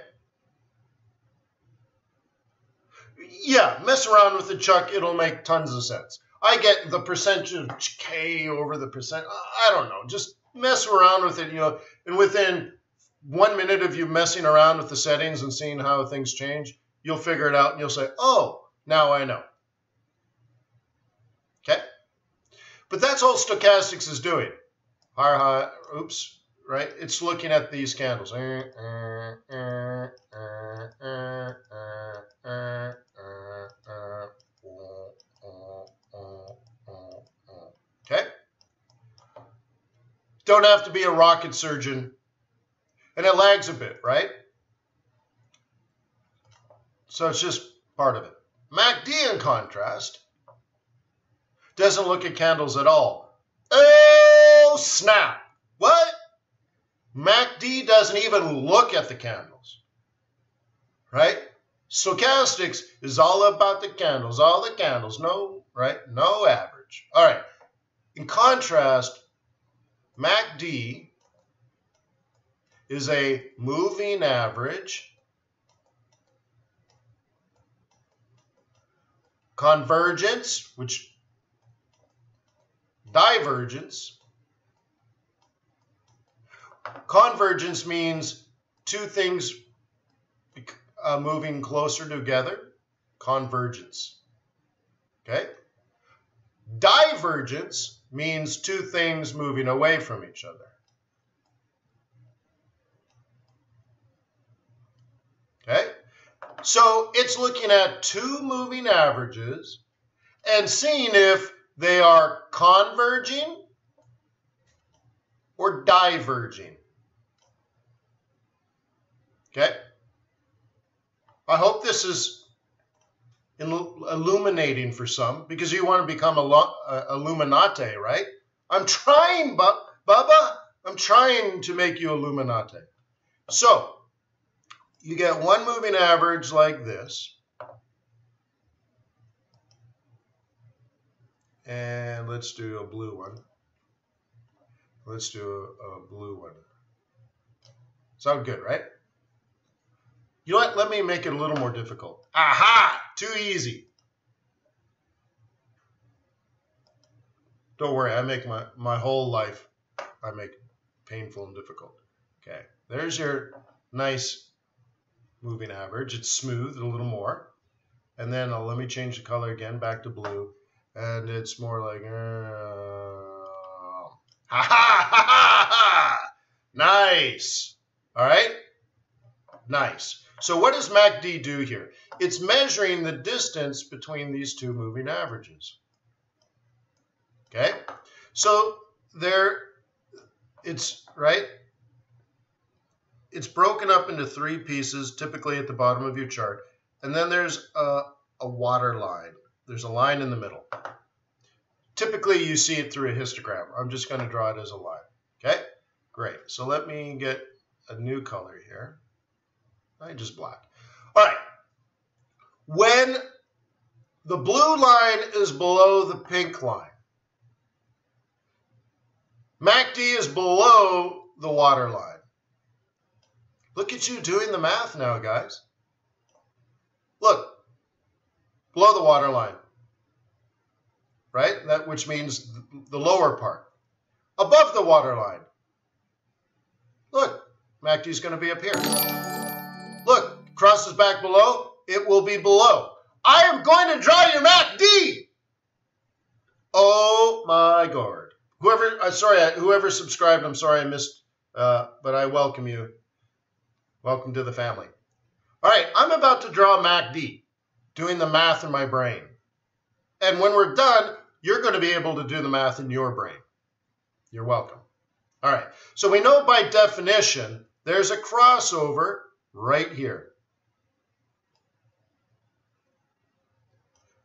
Yeah, mess around with it, Chuck. It'll make tons of sense. I get the percentage of K over the percent. I don't know. Just mess around with it, and within 1 minute of you messing around with the settings and seeing how things change, you'll figure it out and you'll say, oh, now I know. Okay? But that's all stochastics is doing. Higher high, oops, right? It's looking at these candles. Okay? Don't have to be a rocket surgeon. And it lags a bit, right? So it's just part of it. MACD, in contrast, doesn't look at candles at all. Oh, snap. What? MACD doesn't even look at the candles, right? Stochastics is all about the candles, no, right? No average. All right. In contrast, MACD is a moving average, convergence, which divergence. Convergence means two things moving closer together. Convergence. Okay? Divergence means two things moving away from each other. Okay? So it's looking at two moving averages and seeing if they are converging or diverging. Okay? I hope this is illuminating for some, because you want to become Illuminati, right? I'm trying, Bubba. I'm trying to make you Illuminati. So, you get one moving average like this. And let's do a blue one. Let's do a blue one. Sound good, right? You know what? Let me make it a little more difficult. Aha! Too easy. Don't worry, I make my whole life, I make painful and difficult. Okay, there's your nice moving average. It's smooth a little more. And then let me change the color again back to blue. And it's more like, ha ha ha ha! Nice. All right? Nice. So what does MACD do here? It's measuring the distance between these two moving averages. Okay? So there, it's, right? It's broken up into three pieces, typically at the bottom of your chart. And then there's a water line. There's a line in the middle. Typically, you see it through a histogram. I'm just going to draw it as a line. Okay? Great. So let me get a new color here. Just black. All right. When the blue line is below the pink line, MACD is below the water line. Look at you doing the math now, guys. Look, below the water line, right? That which means the lower part. Above the water line. Look, MACD is going to be up here. Look, crosses back below, it will be below. I am going to draw your MACD. Oh my God. Whoever subscribed, I'm sorry I missed, but I welcome you. Welcome to the family. All right, I'm about to draw MACD, doing the math in my brain. And when we're done, you're going to be able to do the math in your brain. You're welcome. All right, so we know by definition, there's a crossover right here.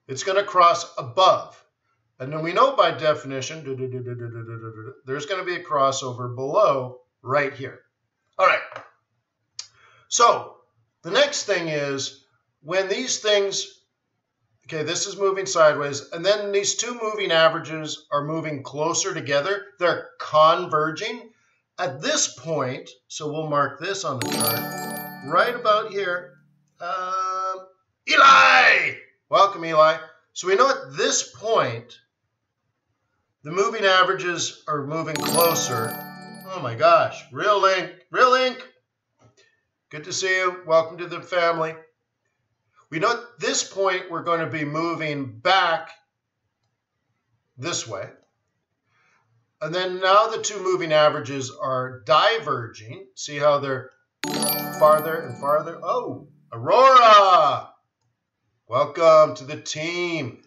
It's going to cross above. And then we know by definition, there's going to be a crossover below right here. All right. So the next thing is when these things, okay, this is moving sideways, and then these two moving averages are moving closer together. They're converging. At this point, so we'll mark this on the chart, right about here. Eli! Welcome, Eli. So we know at this point, the moving averages are moving closer. Oh my gosh, real ink. Good to see you. Welcome to the family. We know at this point we're going to be moving back this way. And then now the two moving averages are diverging. See how they're farther and farther? Oh, Aurora! Welcome to the team.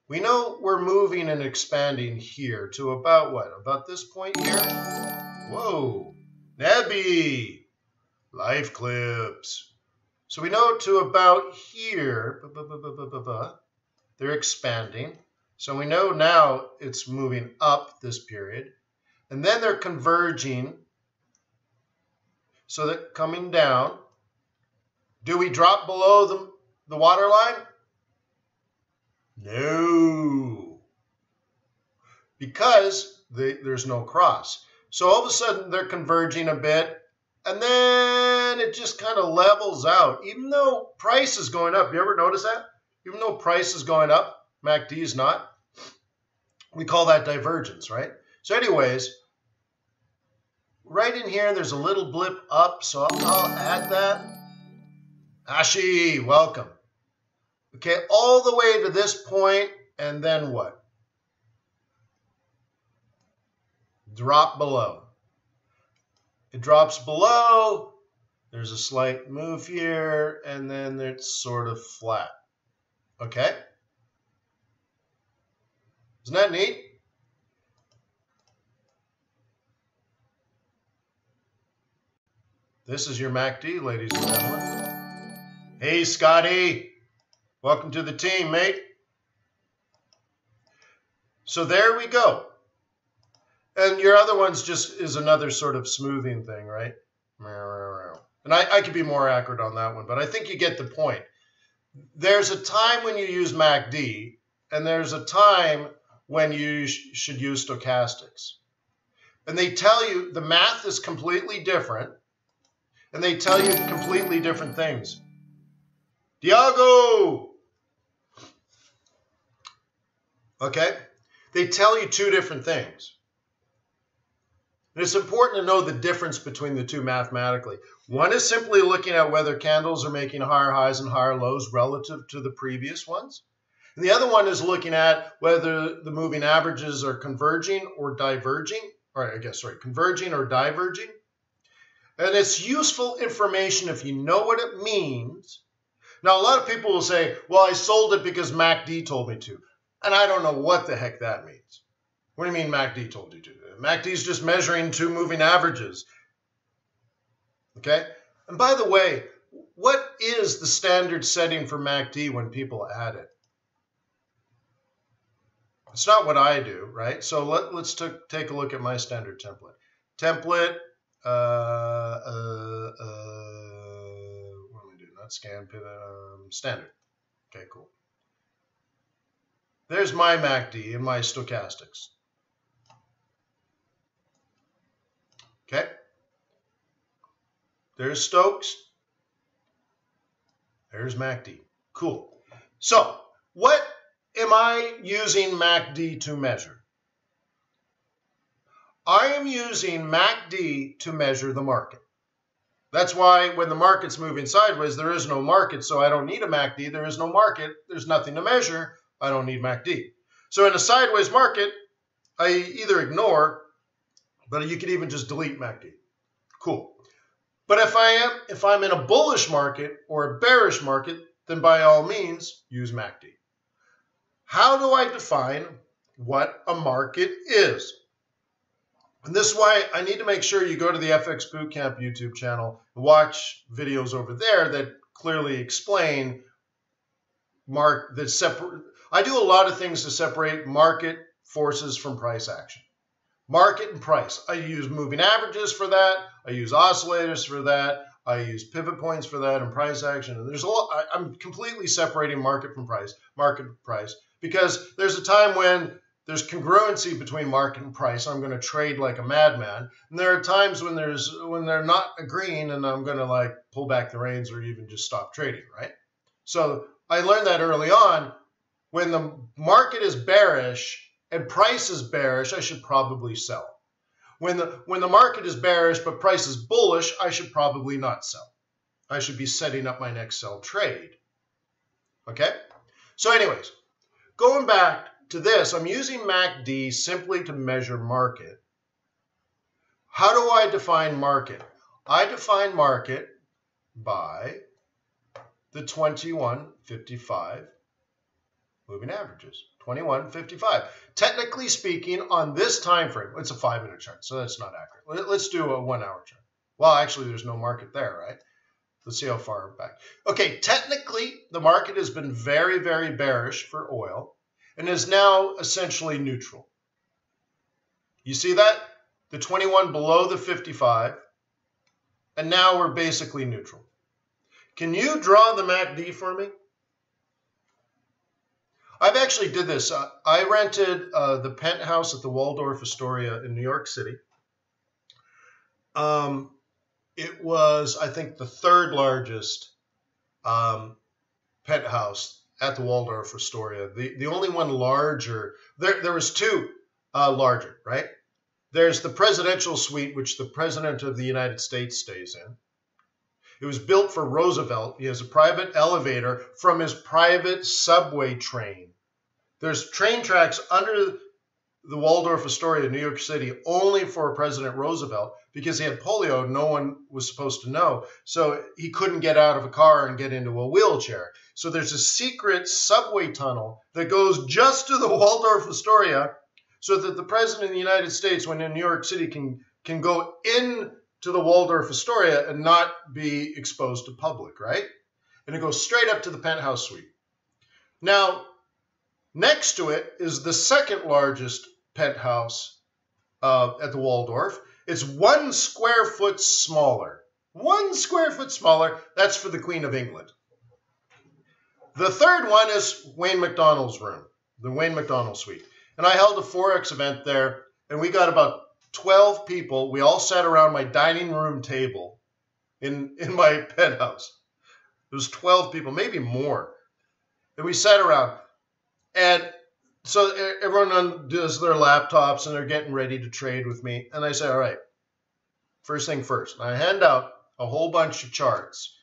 We know we're moving and expanding here to about what? About this point here? Whoa, Nebby, life clips. So we know to about here, they're expanding. So we know now it's moving up this period. And then they're converging. So that coming down. Do we drop below the water line? No. Because there's no cross. So all of a sudden they're converging a bit. And then it just kind of levels out. Even though price is going up. You ever notice that? Even though price is going up, MACD is not. We call that divergence, right? So anyways, right in here, there's a little blip up. So I'll add that. Ashi, welcome. Okay, all the way to this point, and then what? Drop below. It drops below. There's a slight move here, and then it's sort of flat. Okay? Isn't that neat? This is your MACD, ladies and gentlemen. Hey, Scotty. Welcome to the team, mate. So there we go. And your other one's just is another sort of smoothing thing, right? And I could be more accurate on that one, but I think you get the point. There's a time when you use MACD, and there's a time when you should use stochastics. And they tell you the math is completely different, and they tell you completely different things. Diago! Okay? They tell you two different things. And it's important to know the difference between the two mathematically. One is simply looking at whether candles are making higher highs and higher lows relative to the previous ones. And the other one is looking at whether the moving averages are converging or diverging, converging or diverging. And it's useful information if you know what it means. Now, a lot of people will say, well, I sold it because MACD told me to. And I don't know what the heck that means. What do you mean MACD told you to? MACD is just measuring two moving averages. Okay? And by the way, what is the standard setting for MACD when people add it? It's not what I do, right? So let's take a look at my standard template. Template, what do we do? Not scan, pivot, standard. Okay, cool. There's my MACD and my stochastics. Okay. There's Stokes. There's MACD. Cool. So, what am I using MACD to measure? I am using MACD to measure the market. That's why when the market's moving sideways, there is no market, so I don't need a MACD. There is no market. There's nothing to measure. I don't need MACD. So in a sideways market, I either ignore, but you could even just delete MACD. Cool. But if I'm in a bullish market or a bearish market, then by all means, use MACD. How do I define what a market is? And this is why I need to make sure you go to the FX Bootcamp YouTube channel and watch videos over there that clearly explain I do a lot of things to separate market forces from price action. Market and price. I use moving averages for that. I use oscillators for that. I use pivot points for that and price action. And there's a lot. I'm completely separating market from price, because there's a time when there's congruency between market and price. I'm going to trade like a madman. And there are times when they're not agreeing, and I'm going to pull back the reins or even just stop trading, right? So I learned that early on. When the market is bearish and price is bearish, I should probably sell. When the market is bearish but price is bullish, I should probably not sell. I should be setting up my next sell trade. Okay? So anyways, going back to this, I'm using MACD simply to measure market. How do I define market? I define market by the 2155 moving averages. 2155. Technically speaking, on this time frame, it's a 5-minute chart, so that's not accurate. Let's do a 1-hour chart. Well, actually, there's no market there, right? Let's see how far back. Okay, technically, the market has been very, very bearish for oil, and is now essentially neutral. You see that? The 21 below the 55, and now we're basically neutral. Can you draw the MACD for me? I've actually did this. I rented the penthouse at the Waldorf Astoria in New York City. It was, I think, the third largest penthouse at the Waldorf Astoria. The only one larger, there was two larger, right? There's the presidential suite, which the President of the United States stays in. It was built for Roosevelt. He has a private elevator from his private subway train. There's train tracks under the Waldorf Astoria in New York City only for President Roosevelt because he had polio. No one was supposed to know. So he couldn't get out of a car and get into a wheelchair. So there's a secret subway tunnel that goes just to the Waldorf Astoria so that the President of the United States, when in New York City, can go in to the Waldorf Astoria and not be exposed to public, right? And it goes straight up to the penthouse suite. Now, next to it is the second largest penthouse at the Waldorf. It's 1 square foot smaller. 1 square foot smaller. That's for the Queen of England. The third one is Wayne McDonald's room, the Wayne McDonald suite. And I held a Forex event there, and we got about 12 people. We all sat around my dining room table in my penthouse. There was 12 people, maybe more. And we sat around. And so everyone does their laptops, and they're getting ready to trade with me. And I say, all right, first thing first. And I hand out a whole bunch of charts,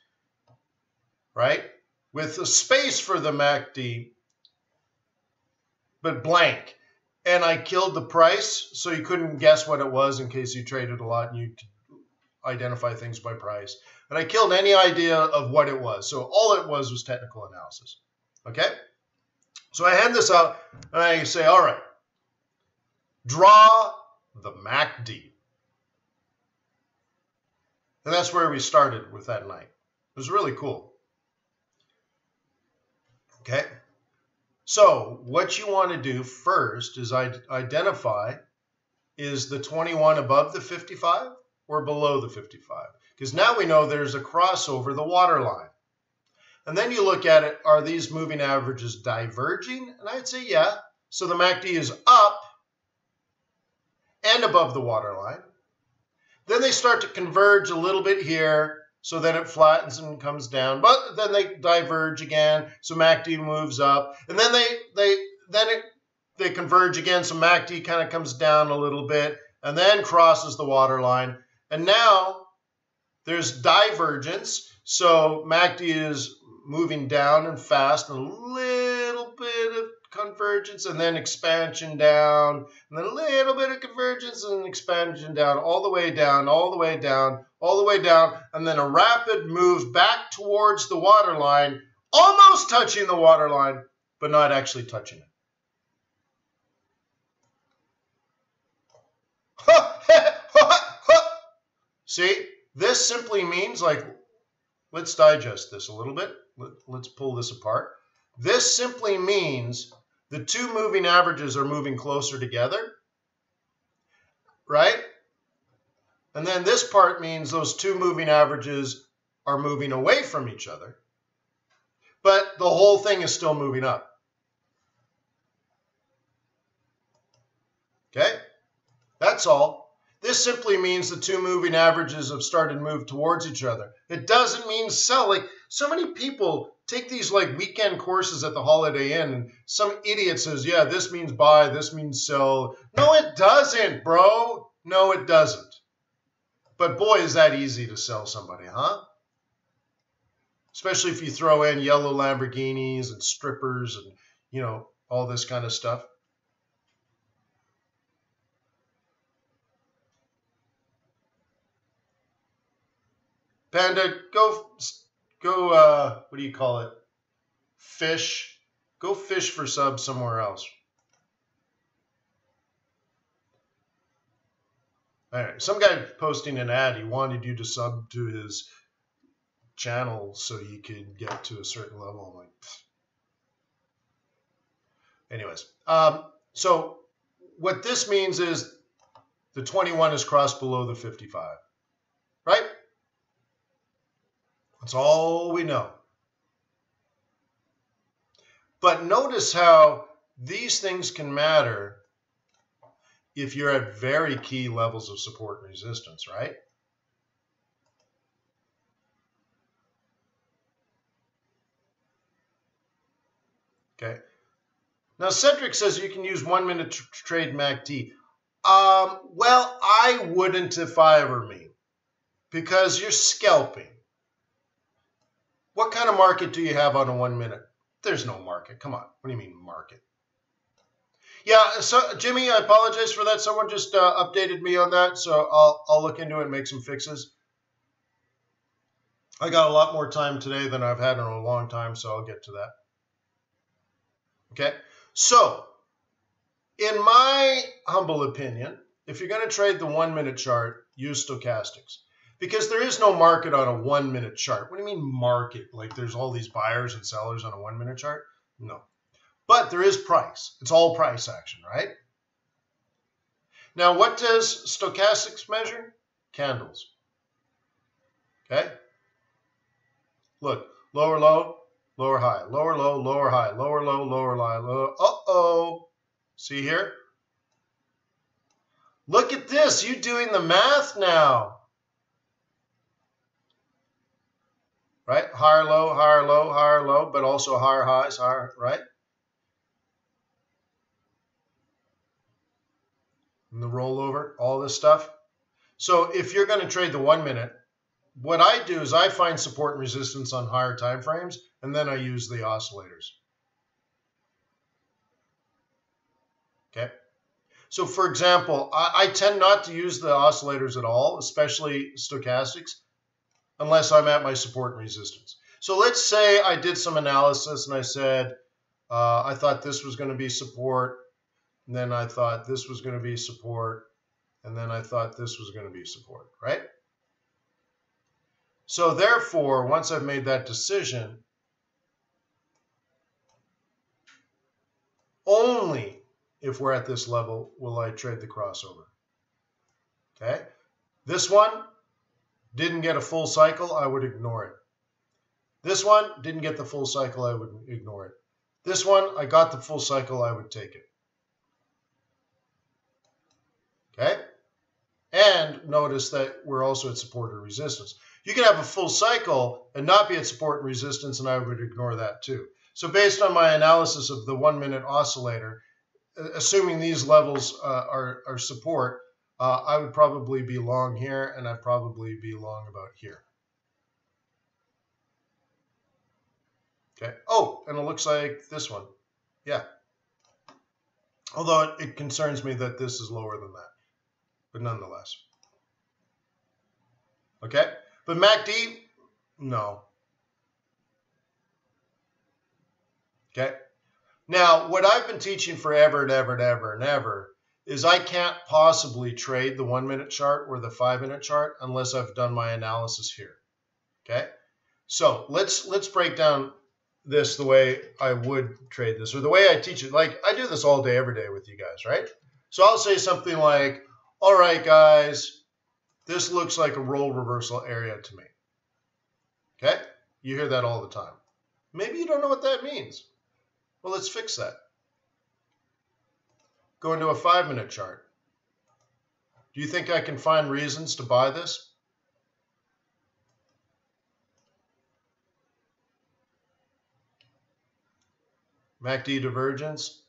right, with a space for the MACD, but blank. And I killed the price, so you couldn't guess what it was in case you traded a lot and you could identify things by price. But I killed any idea of what it was. So all it was technical analysis. Okay? So I hand this out, and I say, all right, draw the MACD. And that's where we started with that night. It was really cool. Okay? So what you want to do first is identify, is the 21 above the 55 or below the 55? Because now we know there's a crossover, the water line. And then you look at it, are these moving averages diverging? And I'd say, yeah. So the MACD is up and above the water line. Then they start to converge a little bit here. So then it flattens and comes down, but then they diverge again. So MACD moves up, and then they converge again. So MACD kind of comes down a little bit, and then crosses the water line. And now there's divergence. So MACD is moving down and fast, and a little bit of convergence, and then expansion down, and then a little bit of convergence and expansion down, all the way down, all the way down, all the way down, and then a rapid move back towards the water line, almost touching the water line, but not actually touching it. See, this simply means, like, let's digest this a little bit. Let's pull this apart. This simply means the two moving averages are moving closer together, right? And then this part means those two moving averages are moving away from each other, but the whole thing is still moving up. Okay? That's all. This simply means the two moving averages have started to move towards each other. It doesn't mean sell. Like, so many people take these like weekend courses at the Holiday Inn, and some idiot says, yeah, this means buy, this means sell. No, it doesn't, bro. No, it doesn't. But boy, is that easy to sell somebody, huh? Especially if you throw in yellow Lamborghinis and strippers and, you know, all this kind of stuff. Panda, go, what do you call it? Fish. Go fish for subs somewhere else. All right, some guy posting an ad, he wanted you to sub to his channel so you could get to a certain level. I'm like, pfft. Anyways, so what this means is the 21 is crossed below the 55, right? That's all we know. But notice how these things can matter if you're at very key levels of support and resistance, right? Okay. Now, Cedric says you can use 1 minute to trade MACD. Well, I wouldn't if I were me, because you're scalping. What kind of market do you have on a 1 minute? There's no market. Come on. What do you mean market? Yeah, so Jimmy, I apologize for that. Someone just updated me on that, so I'll look into it and make some fixes. I got a lot more time today than I've had in a long time, so I'll get to that. Okay, so in my humble opinion, if you're going to trade the 1 minute chart, use stochastics. Because there is no market on a 1 minute chart. What do you mean market? Like there's all these buyers and sellers on a 1 minute chart? No. But there is price. It's all price action, right? Now, what does stochastics measure? Candles. Okay? Look, lower low, lower high, lower low, lower high, lower low, lower high, low. Uh-oh. See here? Look at this. You're doing the math now. Right? Higher low, higher low, higher low, but also higher highs, higher, right? And the rollover, all this stuff. So if you're going to trade the 1 minute, what I do is I find support and resistance on higher time frames, and then I use the oscillators. Okay. So for example, I tend not to use the oscillators at all, especially stochastics, unless I'm at my support and resistance. So let's say I did some analysis and I said, I thought this was going to be support, and then I thought this was going to be support, and then I thought this was going to be support, right? So therefore, once I've made that decision, only if we're at this level will I trade the crossover. Okay? This one didn't get a full cycle, I would ignore it. This one didn't get the full cycle, I would ignore it. This one, I got the full cycle, I would take it. Okay? And notice that we're also at support or resistance. You can have a full cycle and not be at support and resistance, and I would ignore that too. So based on my analysis of the 1 minute oscillator, assuming these levels are support, I would probably be long here, and I'd probably be long about here. Okay. Oh, and it looks like this one. Yeah. Although it concerns me that this is lower than that, but nonetheless. Okay. But MACD, no. Okay. Now, what I've been teaching forever and ever and ever and ever is I can't possibly trade the 1 minute chart or the 5 minute chart unless I've done my analysis here. Okay. So let's break down this the way I would trade this, or the way I teach it. Like I do this all day, every day with you guys, right? So I'll say something like, all right, guys, this looks like a role reversal area to me. Okay? You hear that all the time. Maybe you don't know what that means. Well, let's fix that. Go into a 5 minute chart. Do you think I can find reasons to buy this? MACD divergence.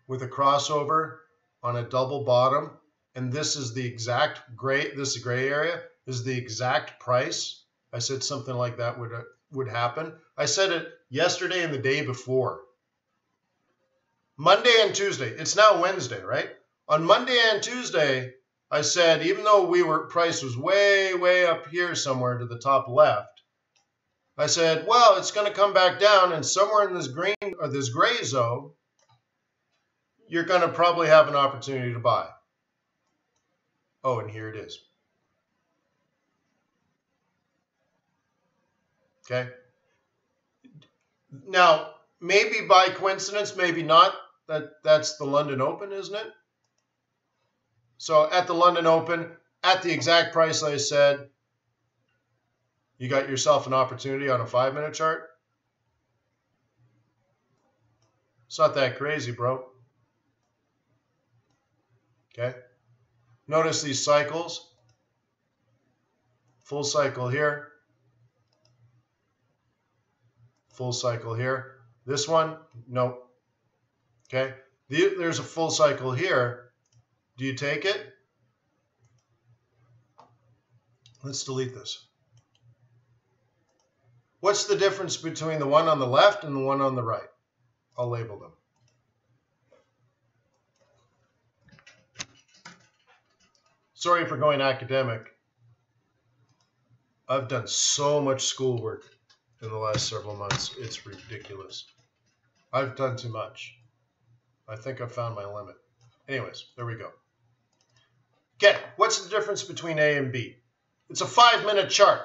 With a crossover on a double bottom, and this is the exact gray, this gray area is the exact price. I said something like that would happen. I said it yesterday and the day before. Monday and Tuesday. It's now Wednesday, right? On Monday and Tuesday, I said, even though price was way, way up here somewhere to the top left, I said, well, it's going to come back down, and somewhere in this green or this gray zone, you're going to probably have an opportunity to buy. Oh, and here it is. Okay. Now, maybe by coincidence, maybe not, that's the London Open, isn't it? So at the London Open, at the exact price I said, you got yourself an opportunity on a 5-minute chart. It's not that crazy, bro. Okay. Notice these cycles. Full cycle here. Full cycle here. This one, no. Okay. There's a full cycle here. Do you take it? Let's delete this. What's the difference between the one on the left and the one on the right? I'll label them. Sorry for going academic. I've done so much schoolwork in the last several months. It's ridiculous. I've done too much. I think I've found my limit. Anyways, there we go. Okay, what's the difference between A and B? It's a 5-minute chart.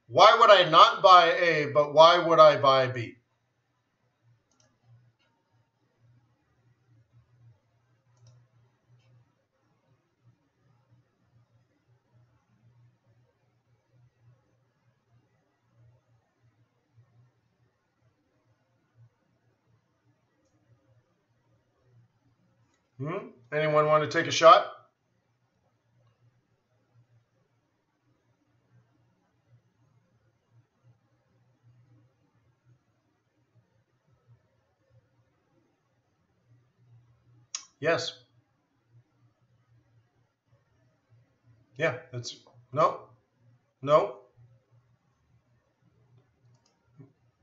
Why would I not buy A, but why would I buy B? Anyone want to take a shot? Yes. Yeah, it's no.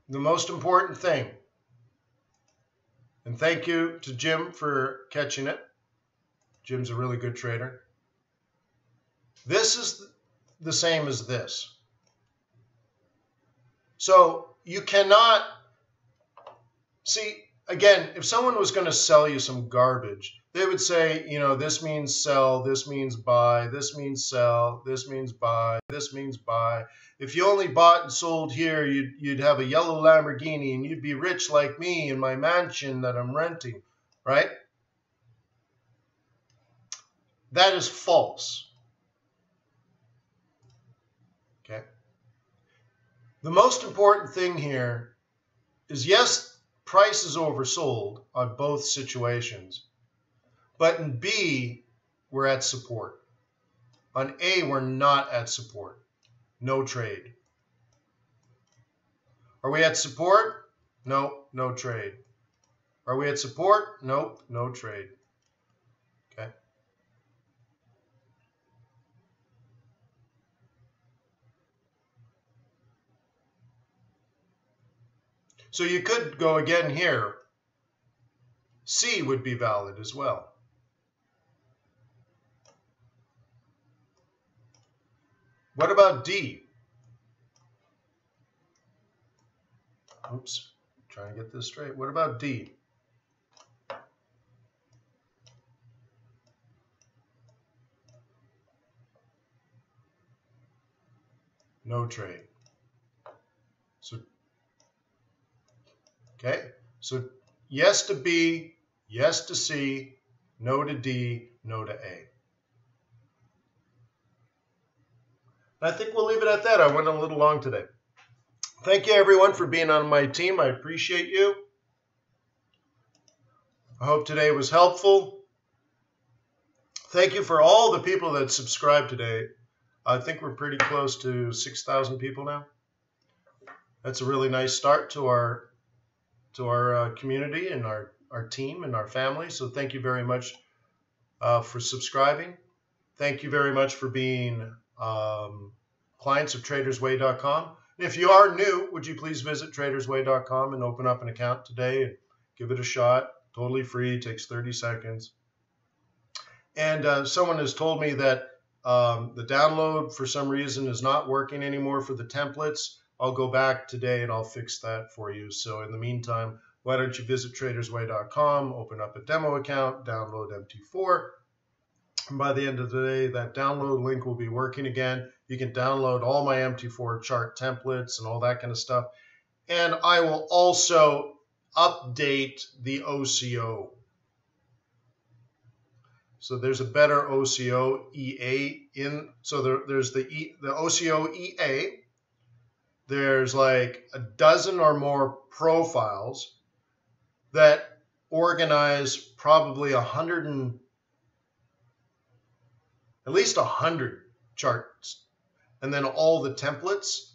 The most important thing, and thank you to Jim for catching it. Jim's a really good trader. This is the same as this. So you cannot see, again, if someone was going to sell you some garbage, they would say, you know, this means sell, this means buy, this means sell, this means buy, this means buy. If you only bought and sold here, you'd have a yellow Lamborghini and you'd be rich like me in my mansion that I'm renting, right? That is false. Okay. The most important thing here is, yes, price is oversold on both situations, but in B, we're at support. On A, we're not at support. No trade. Are we at support? No, no trade. Are we at support? Nope, no trade. Okay. So you could go again here. C would be valid as well. What about D? Oops, trying to get this straight. What about D? No trade. So, okay. So yes to B, yes to C, no to D, no to A. I think we'll leave it at that. I went a little long today. Thank you, everyone, for being on my team. I appreciate you. I hope today was helpful. Thank you for all the people that subscribed today. I think we're pretty close to 6,000 people now. That's a really nice start to our community and our team and our family. So thank you very much for subscribing. Thank you very much for being clients of tradersway.com. If you are new, would you please visit tradersway.com and open up an account today and give it a shot. Totally free, takes 30 seconds. And someone has told me that the download for some reason is not working anymore for the templates. I'll go back today and I'll fix that for you. So in the meantime, why don't you visit tradersway.com, open up a demo account, download MT4. And by the end of the day, that download link will be working again. You can download all my MT4 chart templates and all that kind of stuff. And I will also update the OCO. So there's a better OCO EA in. So there's the OCO EA. There's like a dozen or more profiles that organize probably at least 100 charts, and then all the templates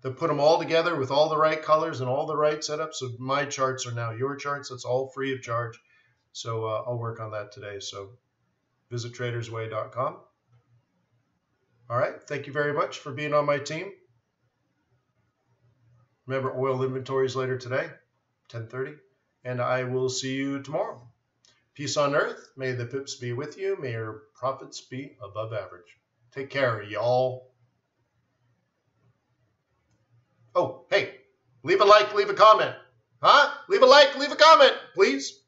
that put them all together with all the right colors and all the right setups. So my charts are now your charts. That's all free of charge. So I'll work on that today. So visit tradersway.com. All right. Thank you very much for being on my team. Remember, oil inventories later today, 10:30, and I will see you tomorrow. Peace on earth. May the pips be with you. May your profits be above average. Take care, y'all. Oh, hey, leave a like, leave a comment. Huh? Leave a like, leave a comment, please.